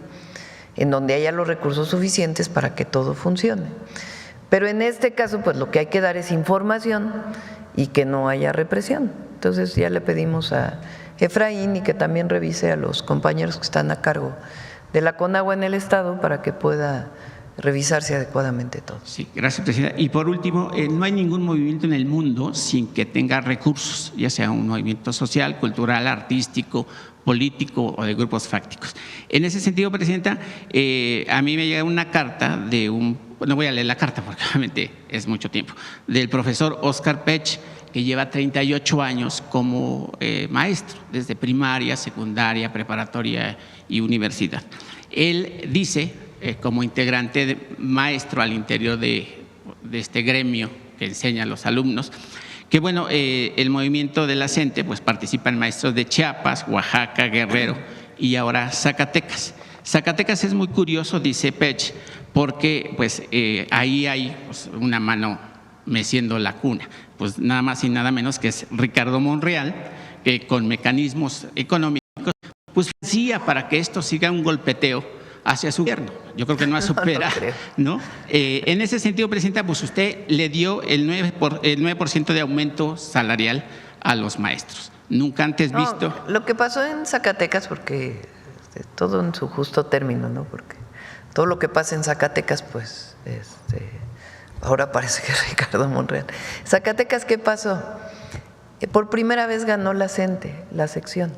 en donde haya los recursos suficientes para que todo funcione. Pero en este caso, pues lo que hay que dar es información y que no haya represión. Entonces ya le pedimos a Efraín y que también revise a los compañeros que están a cargo de la Conagua en el Estado para que pueda revisarse adecuadamente todo. Sí, gracias, presidenta. Y por último, no hay ningún movimiento en el mundo sin que tenga recursos, ya sea un movimiento social, cultural, artístico, político o de grupos fácticos. En ese sentido, presidenta, a mí me llega una carta de no voy a leer la carta porque obviamente es mucho tiempo, del profesor Oscar Pech, que lleva 38 años como maestro, desde primaria, secundaria, preparatoria y universidad. Él dice, como integrante maestro al interior de este gremio que enseña a los alumnos, que bueno, el movimiento de la CENTE pues participan maestros de Chiapas, Oaxaca, Guerrero y ahora Zacatecas. Zacatecas es muy curioso, dice Pech, porque pues ahí hay pues, una mano meciendo la cuna, pues nada más y nada menos que es Ricardo Monreal, que con mecanismos económicos pues hacía para que esto siga un golpeteo hacia su gobierno. Yo creo que no ha superado, ¿no? En ese sentido, presidenta, pues usted le dio el 9% de aumento salarial a los maestros. Nunca antes visto. Lo que pasó en Zacatecas, porque todo en su justo término, ¿no? Porque todo lo que pasa en Zacatecas, pues, ahora parece que es Ricardo Monreal. Zacatecas, ¿qué pasó? Por primera vez ganó la CENTE, la sección.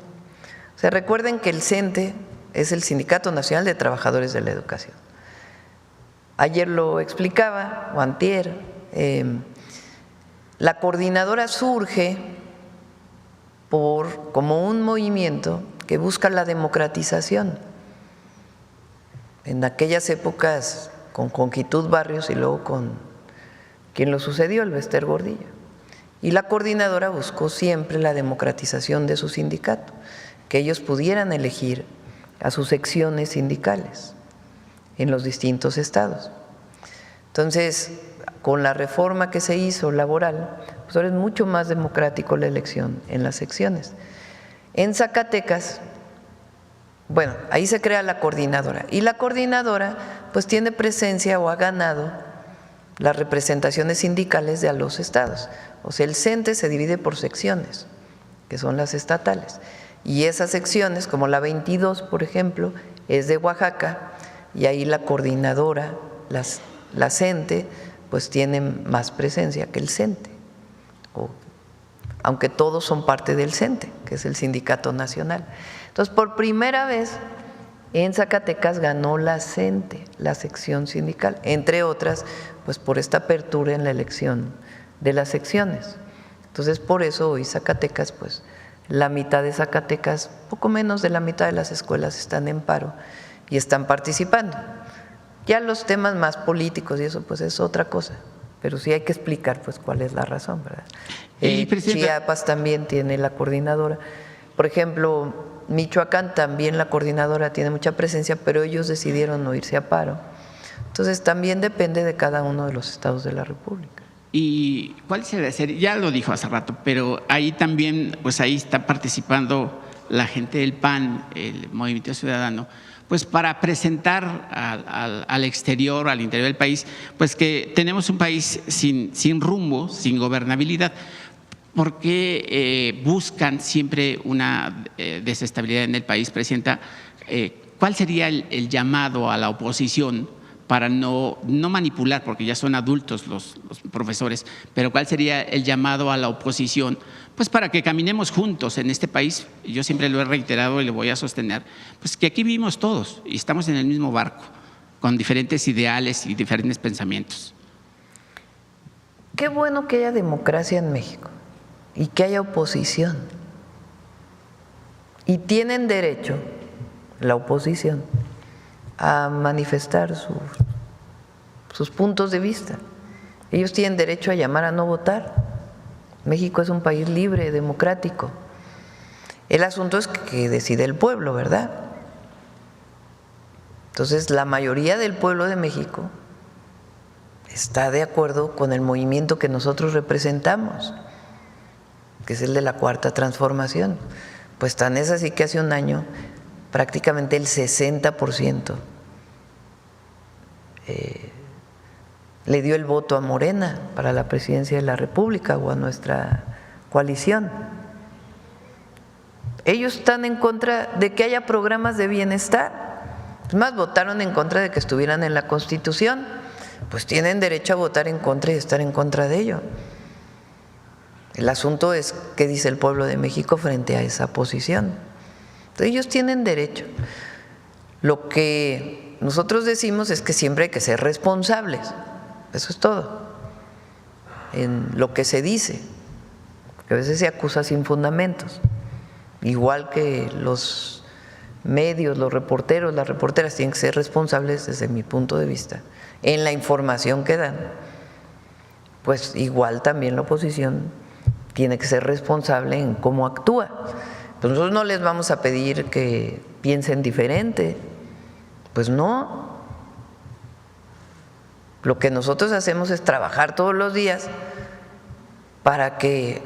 O sea, recuerden que el CENTE es el Sindicato Nacional de Trabajadores de la Educación. Ayer lo explicaba, o antier, la coordinadora surge como un movimiento que busca la democratización. En aquellas épocas con Conquitud Barrios y luego con quien lo sucedió, el Bester Gordillo. Y la coordinadora buscó siempre la democratización de su sindicato, que ellos pudieran elegir a sus secciones sindicales en los distintos estados. Entonces, con la reforma que se hizo laboral, pues ahora es mucho más democrático la elección en las secciones. En Zacatecas, bueno, ahí se crea la coordinadora y la coordinadora pues tiene presencia o ha ganado las representaciones sindicales de a los estados. O sea, el CENTE se divide por secciones, que son las estatales. Y esas secciones, como la 22, por ejemplo, es de Oaxaca, y ahí la coordinadora, la CENTE, pues tiene más presencia que el CENTE. aunque todos son parte del CENTE, que es el Sindicato Nacional. Entonces, por primera vez en Zacatecas ganó la CENTE, la sección sindical, entre otras, pues por esta apertura en la elección de las secciones. Entonces, por eso hoy Zacatecas, pues la mitad de Zacatecas, poco menos de la mitad de las escuelas están en paro y están participando. Ya los temas más políticos y eso, pues es otra cosa, pero sí hay que explicar pues cuál es la razón, ¿verdad? Chiapas también tiene la coordinadora. Por ejemplo, Michoacán también la coordinadora tiene mucha presencia, pero ellos decidieron no irse a paro. Entonces también depende de cada uno de los estados de la República. ¿Y cuál se debe hacer? Ya lo dijo hace rato, pero ahí también, pues ahí está participando la gente del PAN, el Movimiento Ciudadano, pues para presentar al exterior, al interior del país, pues que tenemos un país sin rumbo, sin gobernabilidad. ¿Por qué buscan siempre una desestabilidad en el país, Presidenta? ¿Cuál sería el llamado a la oposición para no manipular, porque ya son adultos los profesores, pero cuál sería el llamado a la oposición, pues para que caminemos juntos en este país? Yo siempre lo he reiterado y lo voy a sostener, pues que aquí vivimos todos y estamos en el mismo barco, con diferentes ideales y diferentes pensamientos. Qué bueno que haya democracia en México y que haya oposición. Y tienen derecho, la oposición, a manifestar sus puntos de vista. Ellos tienen derecho a llamar a no votar. México es un país libre, democrático. El asunto es que decide el pueblo, ¿verdad? Entonces, la mayoría del pueblo de México está de acuerdo con el movimiento que nosotros representamos, que es el de la Cuarta Transformación. Pues tan es así que hace un año prácticamente el 60% le dio el voto a Morena para la presidencia de la República o a nuestra coalición. Ellos están en contra de que haya programas de bienestar. Es más, votaron en contra de que estuvieran en la Constitución. Pues tienen derecho a votar en contra y estar en contra de ello. El asunto es qué dice el pueblo de México frente a esa posición. Entonces, ellos tienen derecho. Lo que nosotros decimos es que siempre hay que ser responsables. Eso es todo. En lo que se dice, porque a veces se acusa sin fundamentos. Igual que los medios, los reporteros, las reporteras tienen que ser responsables desde mi punto de vista en la información que dan. Pues igual también la oposición tiene que ser responsable en cómo actúa. Pues nosotros no les vamos a pedir que piensen diferente, pues no. Lo que nosotros hacemos es trabajar todos los días para que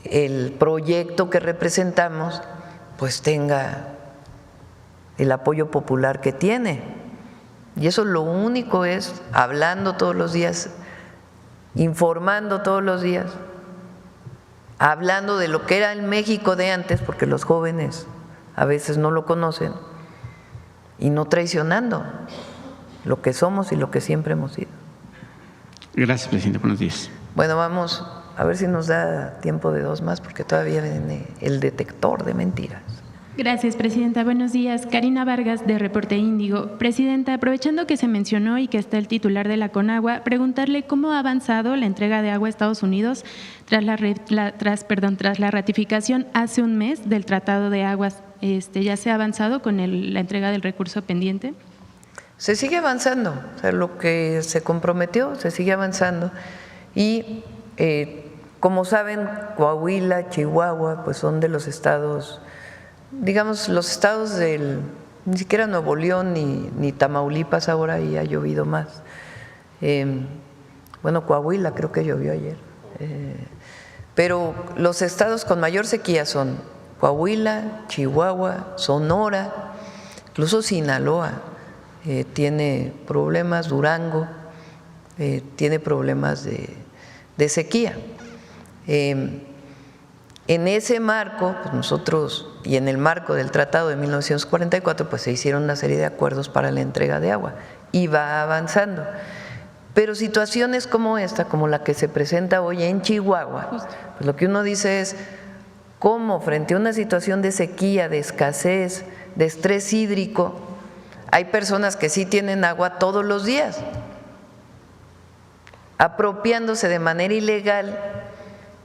el proyecto que representamos pues tenga el apoyo popular que tiene. Y eso lo único es hablando todos los días, informando todos los días, hablando de lo que era el México de antes, porque los jóvenes a veces no lo conocen, y no traicionando lo que somos y lo que siempre hemos sido. Gracias, Presidente. Buenos días. Bueno, vamos a ver si nos da tiempo de dos más, porque todavía viene el detector de mentiras. Gracias, Presidenta. Buenos días. Karina Vargas, de Reporte Índigo. Presidenta, aprovechando que se mencionó y que está el titular de la CONAGUA, preguntarle cómo ha avanzado la entrega de agua a Estados Unidos tras la ratificación hace un mes del Tratado de Aguas. ¿Ya se ha avanzado con la entrega del recurso pendiente? Se sigue avanzando, o sea, lo que se comprometió se sigue avanzando y como saben, Coahuila, Chihuahua, pues son de los estados, digamos, los estados del, ni siquiera Nuevo León ni Tamaulipas, ahora ahí ha llovido más. Bueno, Coahuila creo que llovió ayer, pero los estados con mayor sequía son Coahuila, Chihuahua, Sonora, incluso Sinaloa. Tiene problemas, Durango tiene problemas de sequía. En ese marco, pues nosotros, y en el marco del Tratado de 1944, pues se hicieron una serie de acuerdos para la entrega de agua y va avanzando. Pero situaciones como esta, como la que se presenta hoy en Chihuahua, pues lo que uno dice es cómo frente a una situación de sequía, de escasez, de estrés hídrico, hay personas que sí tienen agua todos los días, apropiándose de manera ilegal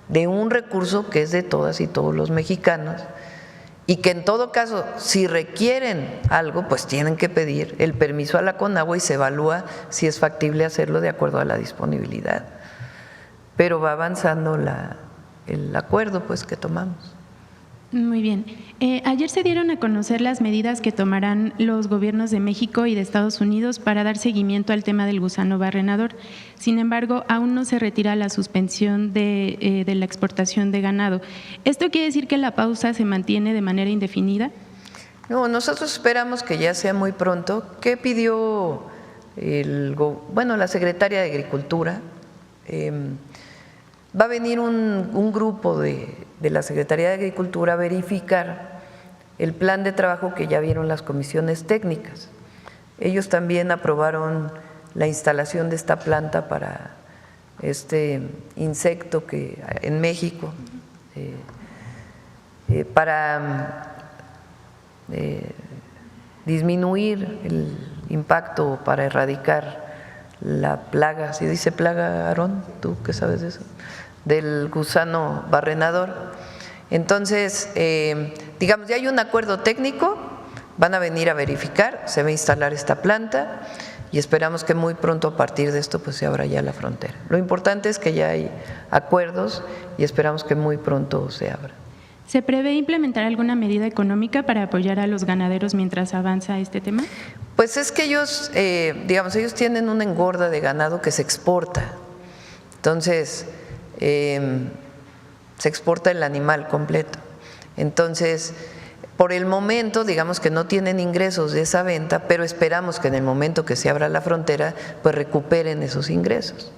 de un recurso que es de todas y todos los mexicanos, y que en todo caso, si requieren algo, pues tienen que pedir el permiso a la Conagua y se evalúa si es factible hacerlo de acuerdo a la disponibilidad. Pero va avanzando el acuerdo pues que tomamos. Muy bien. Ayer se dieron a conocer las medidas que tomarán los gobiernos de México y de Estados Unidos para dar seguimiento al tema del gusano barrenador. Sin embargo, aún no se retira la suspensión de la exportación de ganado. ¿Esto quiere decir que la pausa se mantiene de manera indefinida? No, nosotros esperamos que ya sea muy pronto. ¿Qué pidió la secretaria de Agricultura? Va a venir un grupo de la Secretaría de Agricultura a verificar el plan de trabajo que ya vieron las comisiones técnicas. Ellos también aprobaron la instalación de esta planta para este insecto que en México, para disminuir el impacto, para erradicar la plaga, ¿sí dice plaga, Aarón? ¿Tú qué sabes de eso? Del gusano barrenador. Entonces, digamos, ya hay un acuerdo técnico, van a venir a verificar, se va a instalar esta planta y esperamos que muy pronto a partir de esto pues se abra ya la frontera. Lo importante es que ya hay acuerdos y esperamos que muy pronto se abra. ¿Se prevé implementar alguna medida económica para apoyar a los ganaderos mientras avanza este tema? Pues es que ellos, ellos tienen una engorda de ganado que se exporta. Entonces, se exporta el animal completo. Entonces, por el momento, digamos que no tienen ingresos de esa venta, pero esperamos que en el momento que se abra la frontera, pues recuperen esos ingresos.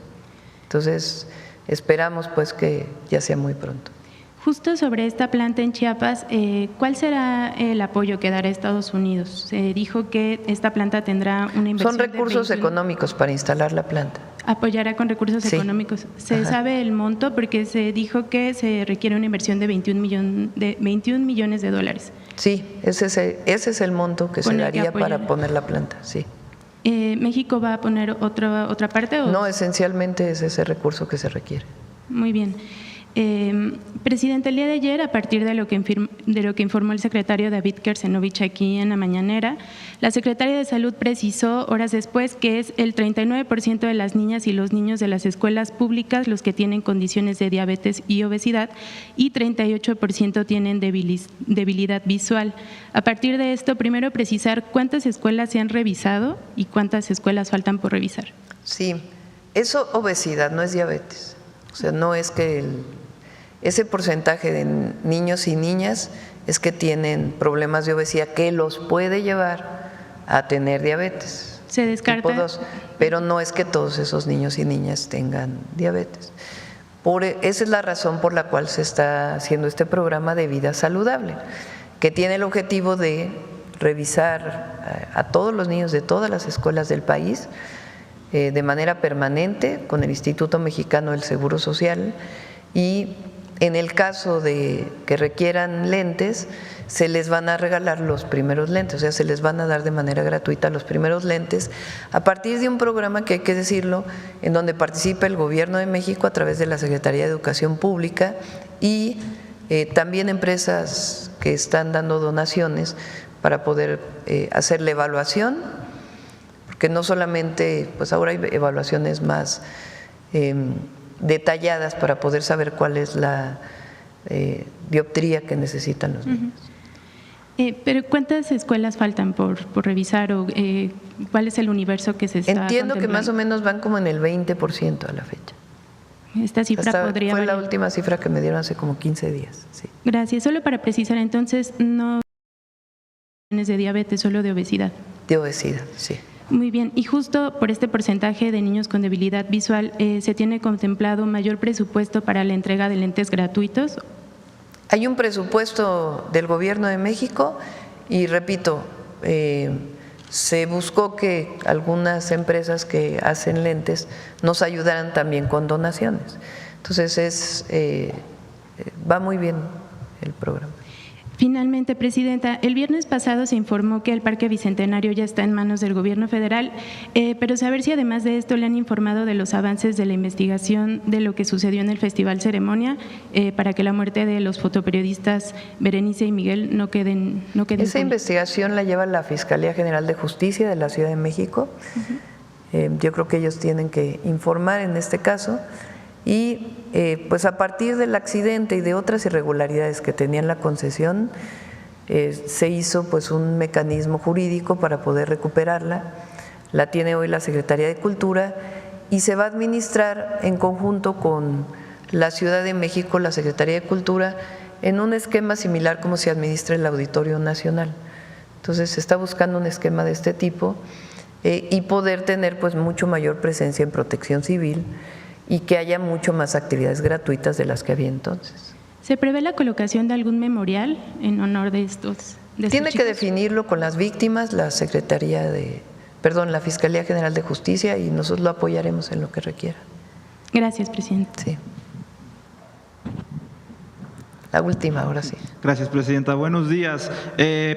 Entonces, esperamos pues que ya sea muy pronto. Justo sobre esta planta en Chiapas, ¿cuál será el apoyo que dará Estados Unidos? Se dijo que esta planta tendrá una inversión. Son recursos económicos para instalar la planta. Apoyará con recursos económicos. ¿Se sabe el monto? Porque se dijo que se requiere una inversión de 21 millones de dólares. Sí, ese es el monto que se daría para poner la planta, sí. ¿México va a poner otra parte? ¿O? No, esencialmente es ese recurso que se requiere. Muy bien. Presidente, el día de ayer, a partir de lo que informó el secretario David Kersenovich aquí en la mañanera, la secretaria de Salud precisó horas después que es el 39% de las niñas y los niños de las escuelas públicas los que tienen condiciones de diabetes y obesidad y 38% tienen debilidad visual. A partir de esto, primero precisar cuántas escuelas se han revisado y cuántas escuelas faltan por revisar. Sí, eso obesidad, no es diabetes. O sea, no es que ese porcentaje de niños y niñas es que tienen problemas de obesidad que los puede llevar a tener diabetes. Se descarta. Tipo 2, pero no es que todos esos niños y niñas tengan diabetes. Esa es la razón por la cual se está haciendo este programa de vida saludable, que tiene el objetivo de revisar a todos los niños de todas las escuelas del país de manera permanente con el Instituto Mexicano del Seguro Social y en el caso de que requieran lentes, se les van a regalar los primeros lentes, o sea, se les van a dar de manera gratuita los primeros lentes a partir de un programa que hay que decirlo, en donde participa el Gobierno de México a través de la Secretaría de Educación Pública y también empresas que están dando donaciones para poder hacer la evaluación, porque no solamente, pues ahora hay evaluaciones más detalladas para poder saber cuál es la dioptría que necesitan los niños. Pero ¿cuántas escuelas faltan por revisar o cuál es el universo que se está Entiendo que más o menos van como en el 20% a la fecha. Esta cifra podría fue variar. La última cifra que me dieron hace como 15 días. Sí. Gracias. Solo para precisar, entonces, no de diabetes, solo de obesidad. De obesidad, sí. Muy bien, y justo por este porcentaje de niños con debilidad visual, ¿se tiene contemplado mayor presupuesto para la entrega de lentes gratuitos? Hay un presupuesto del Gobierno de México y repito, se buscó que algunas empresas que hacen lentes nos ayudaran también con donaciones. Entonces va muy bien el programa. Finalmente, Presidenta, el viernes pasado se informó que el Parque Bicentenario ya está en manos del Gobierno federal, pero saber si además de esto le han informado de los avances de la investigación de lo que sucedió en el Festival Ceremonia para que la muerte de los fotoperiodistas Berenice y Miguel no queden Esa investigación la lleva la Fiscalía General de Justicia de la Ciudad de México. Yo creo que ellos tienen que informar en este caso. Y pues a partir del accidente y de otras irregularidades que tenían la concesión, se hizo pues un mecanismo jurídico para poder recuperarla. La tiene hoy la Secretaría de Cultura y se va a administrar en conjunto con la Ciudad de México, la Secretaría de Cultura, en un esquema similar como se administra el Auditorio Nacional. Entonces se está buscando un esquema de este tipo y poder tener pues mucho mayor presencia en protección civil y que haya mucho más actividades gratuitas de las que había entonces. ¿Se prevé la colocación de algún memorial en honor de estos? Tiene que definirlo con las víctimas la la Fiscalía General de Justicia, y nosotros lo apoyaremos en lo que requiera. Gracias, Presidenta. Sí. La última, ahora sí. Gracias, Presidenta. Buenos días.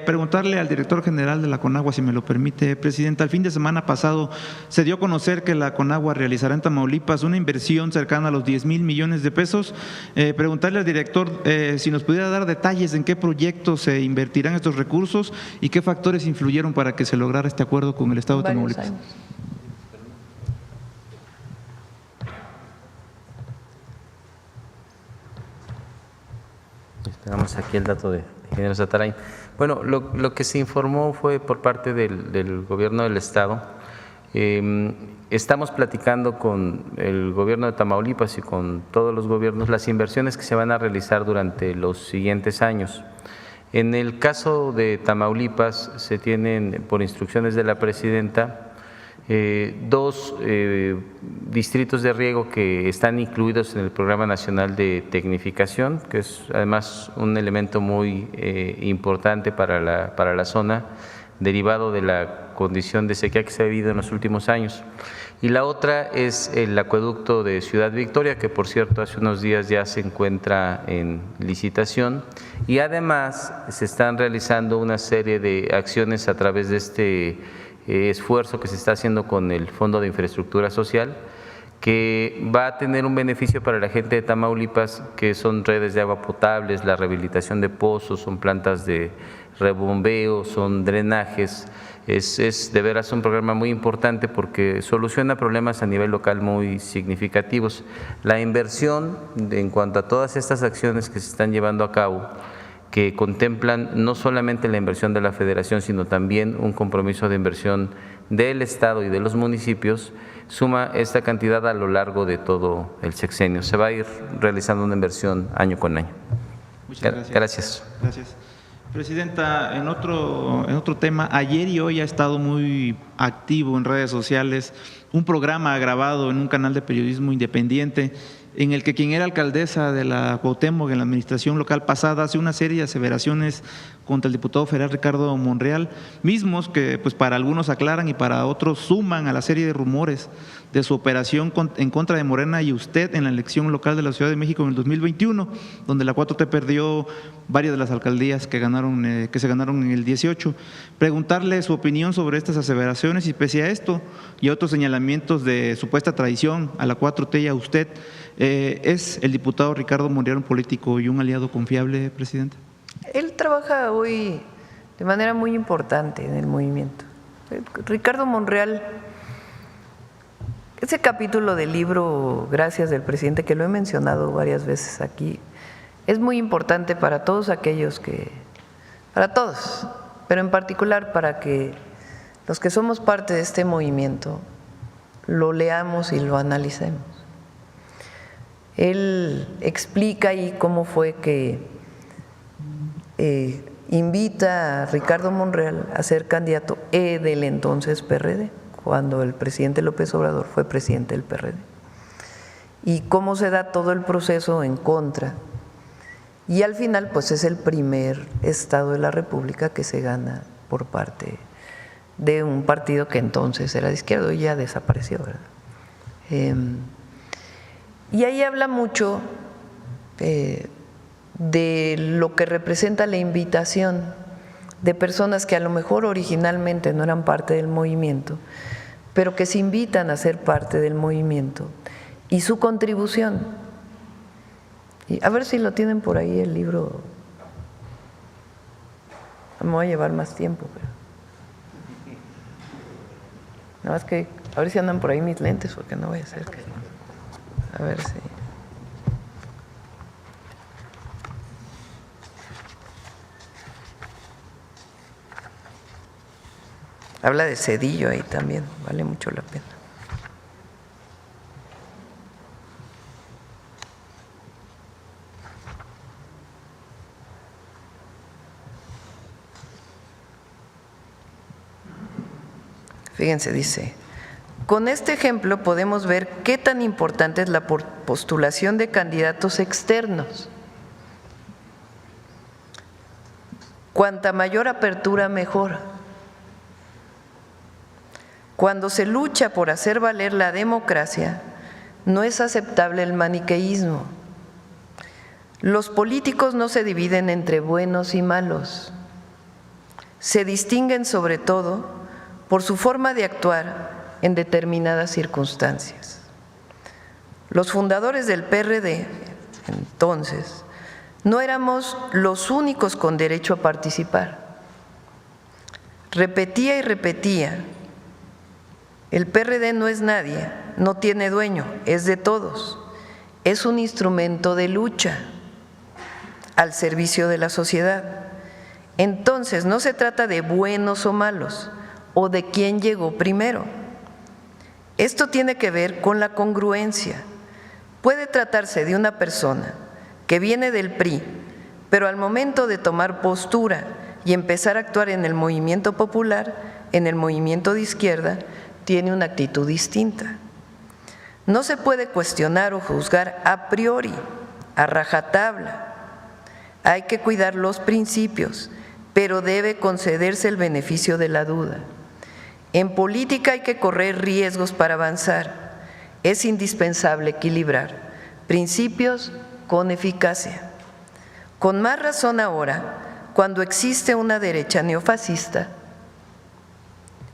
Preguntarle al director general de la CONAGUA, si me lo permite, Presidenta. El fin de semana pasado se dio a conocer que la CONAGUA realizará en Tamaulipas una inversión cercana a los 10,000 millones de pesos. Preguntarle al director si nos pudiera dar detalles en qué proyectos se invertirán estos recursos y qué factores influyeron para que se lograra este acuerdo con el Estado de Tamaulipas. Esperamos aquí el dato de ingeniero Zatarain. Bueno, lo que se informó fue por parte del Gobierno del Estado. Estamos platicando con el Gobierno de Tamaulipas y con todos los gobiernos las inversiones que se van a realizar durante los siguientes años. En el caso de Tamaulipas se tienen, por instrucciones de la Presidenta, dos distritos de riego que están incluidos en el Programa Nacional de Tecnificación, que es además un elemento muy importante para la zona, derivado de la condición de sequía que se ha vivido en los últimos años. Y la otra es el acueducto de Ciudad Victoria, que por cierto hace unos días ya se encuentra en licitación, y además se están realizando una serie de acciones a través de este esfuerzo que se está haciendo con el Fondo de Infraestructura Social, que va a tener un beneficio para la gente de Tamaulipas, que son redes de agua potables, la rehabilitación de pozos, son plantas de rebombeo, son drenajes. Es de veras un programa muy importante porque soluciona problemas a nivel local muy significativos. La inversión en cuanto a todas estas acciones que se están llevando a cabo, que contemplan no solamente la inversión de la Federación, sino también un compromiso de inversión del Estado y de los municipios, suma esta cantidad a lo largo de todo el sexenio. Se va a ir realizando una inversión año con año. Muchas gracias. Gracias. Gracias. Presidenta, en otro tema, ayer y hoy ha estado muy activo en redes sociales un programa grabado en un canal de periodismo independiente en el que quien era alcaldesa de la Cuauhtémoc en la administración local pasada hace una serie de aseveraciones contra el diputado federal Ricardo Monreal, mismos que pues para algunos aclaran y para otros suman a la serie de rumores de su operación en contra de Morena y usted en la elección local de la Ciudad de México en el 2021, donde la 4T perdió varias de las alcaldías que se ganaron en el 18. Preguntarle su opinión sobre estas aseveraciones y pese a esto y a otros señalamientos de supuesta traición a la 4T y a usted, ¿es el diputado Ricardo Monreal un político y un aliado confiable, presidente? Él trabaja hoy de manera muy importante en el movimiento. Ricardo Monreal, ese capítulo del libro Gracias del presidente, que lo he mencionado varias veces aquí, es muy importante para todos aquellos para todos, pero en particular para que los que somos parte de este movimiento lo leamos y lo analicemos. Él explica ahí cómo fue que invita a Ricardo Monreal a ser candidato del entonces PRD, cuando el presidente López Obrador fue presidente del PRD, y cómo se da todo el proceso en contra. Y al final, pues es el primer estado de la República que se gana por parte de un partido que entonces era de izquierda y ya desapareció, ¿verdad? Y ahí habla mucho de lo que representa la invitación de personas que a lo mejor originalmente no eran parte del movimiento, pero que se invitan a ser parte del movimiento y su contribución. Y a ver si lo tienen por ahí el libro. Me voy a llevar más tiempo, pero nada más que a ver si andan por ahí mis lentes, porque no voy a hacer que a ver si. Habla de Zedillo ahí también, vale mucho la pena. Fíjense, dice, con este ejemplo podemos ver qué tan importante es la postulación de candidatos externos. Cuanta mayor apertura, mejor. Cuando se lucha por hacer valer la democracia, no es aceptable el maniqueísmo. Los políticos no se dividen entre buenos y malos. Se distinguen sobre todo por su forma de actuar en determinadas circunstancias. Los fundadores del PRD, entonces, no éramos los únicos con derecho a participar. Repetía y repetía, el PRD no es nadie, no tiene dueño, es de todos, es un instrumento de lucha al servicio de la sociedad. Entonces, no se trata de buenos o malos, o de quién llegó primero. Esto tiene que ver con la congruencia. Puede tratarse de una persona que viene del PRI, pero al momento de tomar postura y empezar a actuar en el movimiento popular, en el movimiento de izquierda, tiene una actitud distinta. No se puede cuestionar o juzgar a priori, a rajatabla. Hay que cuidar los principios, pero debe concederse el beneficio de la duda. En política hay que correr riesgos para avanzar. Es indispensable equilibrar principios con eficacia. Con más razón ahora, cuando existe una derecha neofascista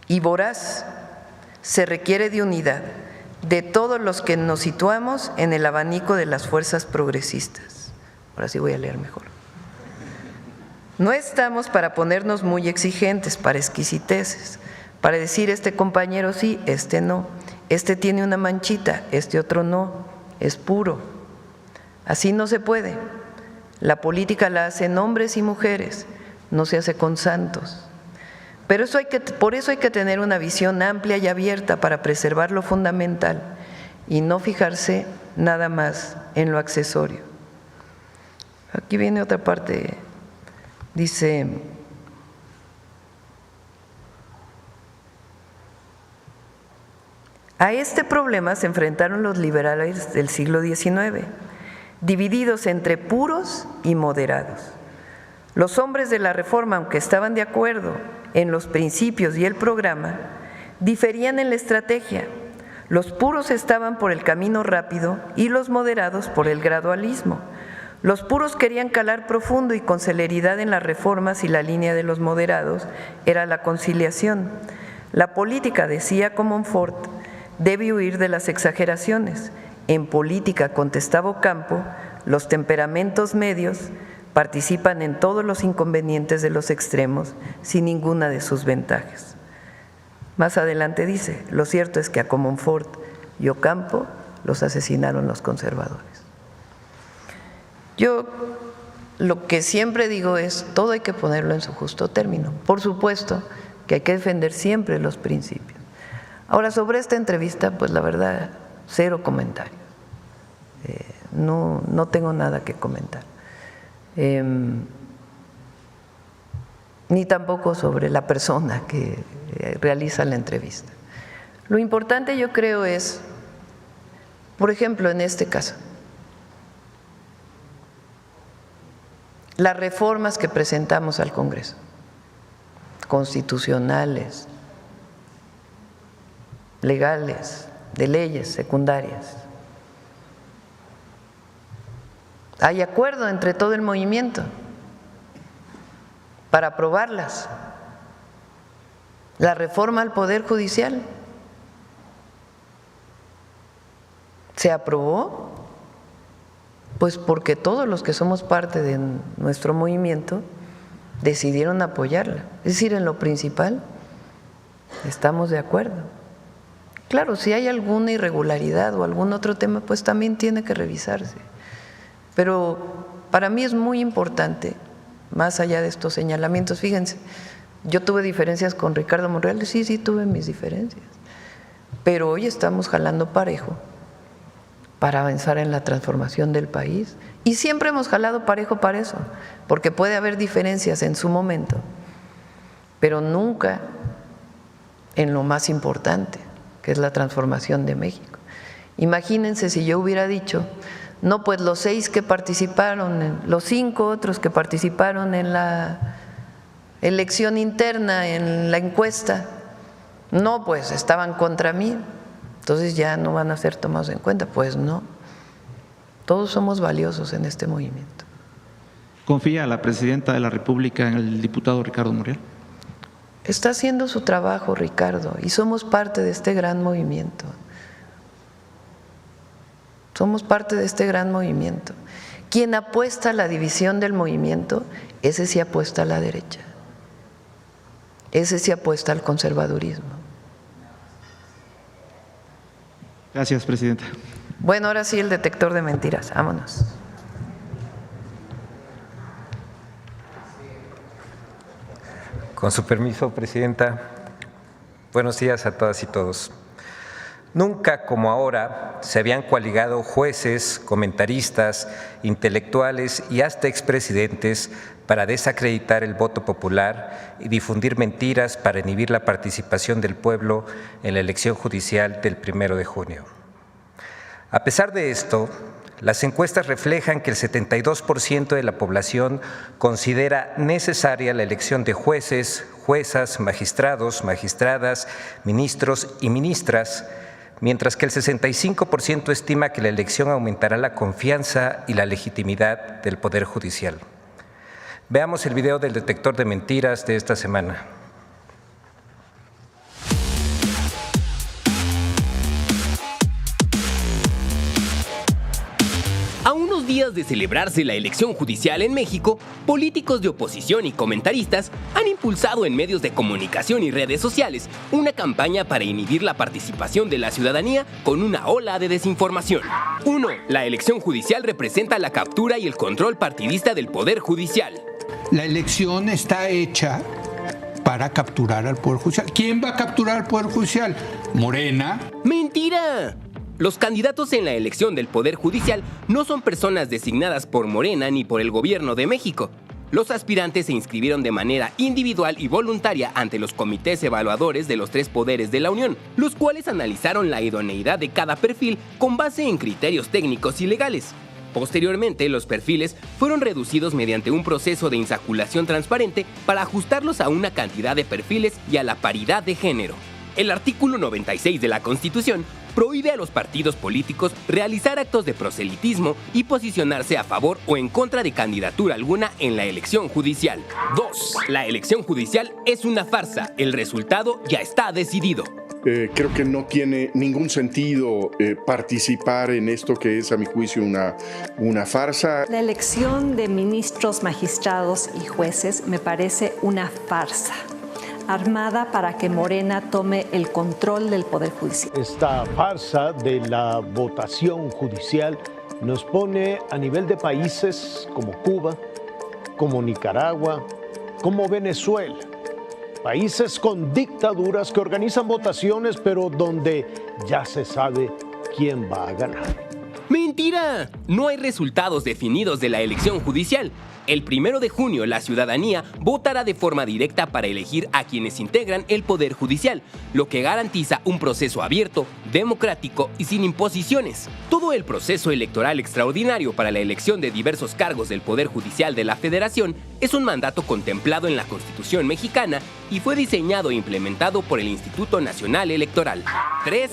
y voraz, se requiere de unidad de todos los que nos situamos en el abanico de las fuerzas progresistas. Ahora sí voy a leer mejor. No estamos para ponernos muy exigentes, para exquisiteces, para decir este compañero sí, este no, este tiene una manchita, este otro no, es puro. Así no se puede. La política la hacen hombres y mujeres, no se hace con santos. Pero por eso hay que tener una visión amplia y abierta para preservar lo fundamental y no fijarse nada más en lo accesorio. Aquí viene otra parte, dice: a este problema se enfrentaron los liberales del siglo XIX, divididos entre puros y moderados. Los hombres de la Reforma, aunque estaban de acuerdo en los principios y el programa, diferían en la estrategia. Los puros estaban por el camino rápido y los moderados por el gradualismo. Los puros querían calar profundo y con celeridad en las reformas y la línea de los moderados era la conciliación. La política, decía Comonfort, debe huir de las exageraciones. En política, contestaba Ocampo, los temperamentos medios participan en todos los inconvenientes de los extremos sin ninguna de sus ventajas. Más adelante dice, lo cierto es que a Comonfort y Ocampo los asesinaron los conservadores. Yo lo que siempre digo es, todo hay que ponerlo en su justo término. Por supuesto que hay que defender siempre los principios. Ahora, sobre esta entrevista, pues la verdad, cero comentarios. No tengo nada que comentar. Ni tampoco sobre la persona que realiza la entrevista. Lo importante, yo creo, es, por ejemplo, en este caso, las reformas que presentamos al Congreso, constitucionales, legales, de leyes secundarias. Hay acuerdo entre todo el movimiento para aprobarlas. La reforma al Poder Judicial se aprobó, pues porque todos los que somos parte de nuestro movimiento decidieron apoyarla. Es decir, en lo principal estamos de acuerdo. Claro, si hay alguna irregularidad o algún otro tema, pues también tiene que revisarse. Pero para mí es muy importante, más allá de estos señalamientos, fíjense, yo tuve diferencias con Ricardo Monreal, sí tuve mis diferencias, pero hoy estamos jalando parejo para avanzar en la transformación del país y siempre hemos jalado parejo para eso, porque puede haber diferencias en su momento, pero nunca en lo más importante, que es la transformación de México. Imagínense si yo hubiera dicho, no, pues los 6 que participaron, los 5 otros que participaron en la elección interna, en la encuesta, no, pues estaban contra mí, entonces ya no van a ser tomados en cuenta. Pues no, todos somos valiosos en este movimiento. ¿Confía la Presidenta de la República en el diputado Ricardo Monreal? Está haciendo su trabajo, Ricardo, y somos parte de este gran movimiento. Somos parte de este gran movimiento. Quien apuesta a la división del movimiento, ese sí apuesta a la derecha. Ese sí apuesta al conservadurismo. Gracias, Presidenta. Bueno, ahora sí el detector de mentiras. Vámonos. Con su permiso, Presidenta. Buenos días a todas y todos. Nunca como ahora se habían coaligado jueces, comentaristas, intelectuales y hasta expresidentes para desacreditar el voto popular y difundir mentiras para inhibir la participación del pueblo en la elección judicial del 1 de junio. A pesar de esto, las encuestas reflejan que el 72% de la población considera necesaria la elección de jueces, juezas, magistrados, magistradas, ministros y ministras, mientras que el 65% estima que la elección aumentará la confianza y la legitimidad del Poder Judicial. Veamos el video del detector de mentiras de esta semana. A unos días de celebrarse la elección judicial en México, políticos de oposición y comentaristas han impulsado en medios de comunicación y redes sociales una campaña para inhibir la participación de la ciudadanía con una ola de desinformación. 1. La elección judicial representa la captura y el control partidista del Poder Judicial. La elección está hecha para capturar al Poder Judicial. ¿Quién va a capturar al Poder Judicial? ¿Morena? ¡Mentira! Los candidatos en la elección del Poder Judicial no son personas designadas por Morena ni por el Gobierno de México. Los aspirantes se inscribieron de manera individual y voluntaria ante los comités evaluadores de los 3 poderes de la Unión, los cuales analizaron la idoneidad de cada perfil con base en criterios técnicos y legales. Posteriormente, los perfiles fueron reducidos mediante un proceso de insaculación transparente para ajustarlos a una cantidad de perfiles y a la paridad de género. El artículo 96 de la Constitución prohíbe a los partidos políticos realizar actos de proselitismo y posicionarse a favor o en contra de candidatura alguna en la elección judicial. 2. La elección judicial es una farsa. El resultado ya está decidido. Creo que no tiene ningún sentido participar en esto que es, a mi juicio, una farsa. La elección de ministros, magistrados y jueces me parece una farsa, armada para que Morena tome el control del Poder Judicial. Esta farsa de la votación judicial nos pone a nivel de países como Cuba, como Nicaragua, como Venezuela. Países con dictaduras que organizan votaciones, pero donde ya se sabe quién va a ganar. ¡Mentira! No hay resultados definidos de la elección judicial. El 1 de junio, la ciudadanía votará de forma directa para elegir a quienes integran el Poder Judicial, lo que garantiza un proceso abierto, democrático y sin imposiciones. Todo el proceso electoral extraordinario para la elección de diversos cargos del Poder Judicial de la Federación es un mandato contemplado en la Constitución mexicana y fue diseñado e implementado por el Instituto Nacional Electoral. 3.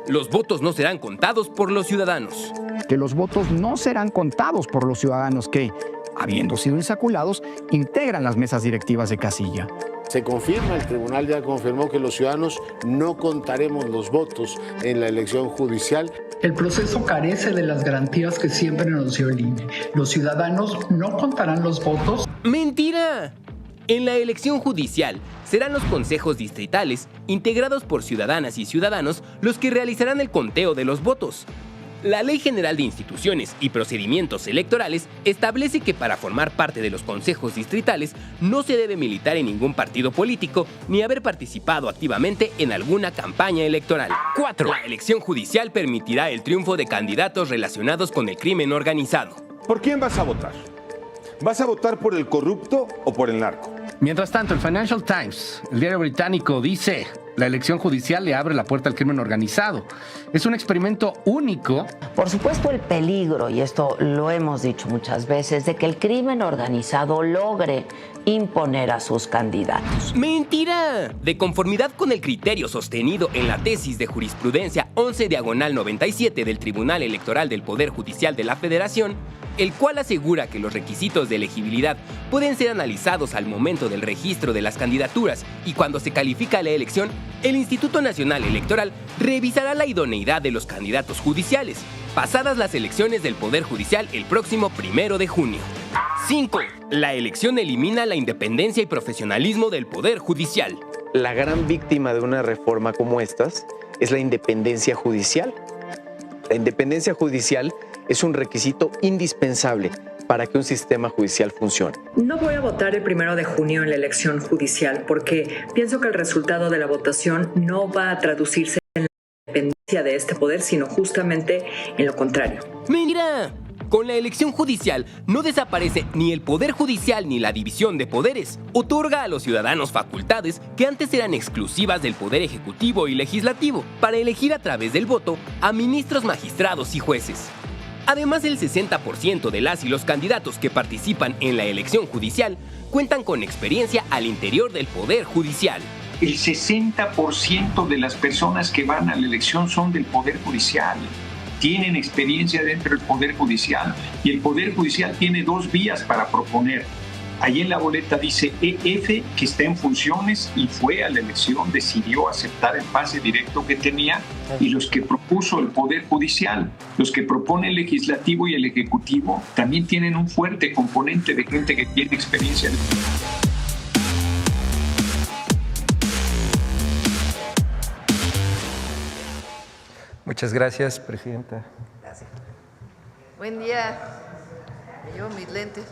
Los votos no serán contados por los ciudadanos. Que los votos no serán contados por los ciudadanos que, habiendo sido insaculados, integran las mesas directivas de casilla. Se confirma, el tribunal ya confirmó que los ciudadanos no contaremos los votos en la elección judicial. El proceso carece de las garantías que siempre nos dio el INE. Los ciudadanos no contarán los votos. ¡Mentira! En la elección judicial serán los consejos distritales, integrados por ciudadanas y ciudadanos, los que realizarán el conteo de los votos. La Ley General de Instituciones y Procedimientos Electorales establece que para formar parte de los consejos distritales no se debe militar en ningún partido político ni haber participado activamente en alguna campaña electoral. 4. La elección judicial permitirá el triunfo de candidatos relacionados con el crimen organizado. ¿Por quién vas a votar? ¿Vas a votar por el corrupto o por el narco? Mientras tanto, el Financial Times, el diario británico, dice: la elección judicial le abre la puerta al crimen organizado. Es un experimento único. Por supuesto, el peligro, y esto lo hemos dicho muchas veces, de que el crimen organizado logre imponer a sus candidatos. ¡Mentira! De conformidad con el criterio sostenido en la tesis de jurisprudencia 11/97 del Tribunal Electoral del Poder Judicial de la Federación, el cual asegura que los requisitos de elegibilidad pueden ser analizados al momento del registro de las candidaturas y cuando se califica la elección, el Instituto Nacional Electoral revisará la idoneidad de los candidatos judiciales, pasadas las elecciones del Poder Judicial el próximo 1 de junio. 5. La elección elimina la independencia y profesionalismo del Poder Judicial. La gran víctima de una reforma como estas es la independencia judicial. La independencia judicial es un requisito indispensable para que un sistema judicial funcione. No voy a votar el 1 de junio en la elección judicial porque pienso que el resultado de la votación no va a traducirse en la independencia de este poder, sino justamente en lo contrario. ¡Mira! Con la elección judicial no desaparece ni el Poder Judicial ni la división de poderes. Otorga a los ciudadanos facultades que antes eran exclusivas del Poder Ejecutivo y Legislativo para elegir a través del voto a ministros, magistrados y jueces. Además, el 60% de las y los candidatos que participan en la elección judicial cuentan con experiencia al interior del Poder Judicial. El 60% de las personas que van a la elección son del Poder Judicial. Tienen experiencia dentro del Poder Judicial y el Poder Judicial tiene 2 vías para proponer. Allí en la boleta dice EF, que está en funciones y fue a la elección, decidió aceptar el pase directo que tenía, y los que propuso el Poder Judicial, los que propone el Legislativo y el Ejecutivo, también tienen un fuerte componente de gente que tiene experiencia. Muchas gracias, Presidenta. Gracias. Buen día. Me llevo mis lentes.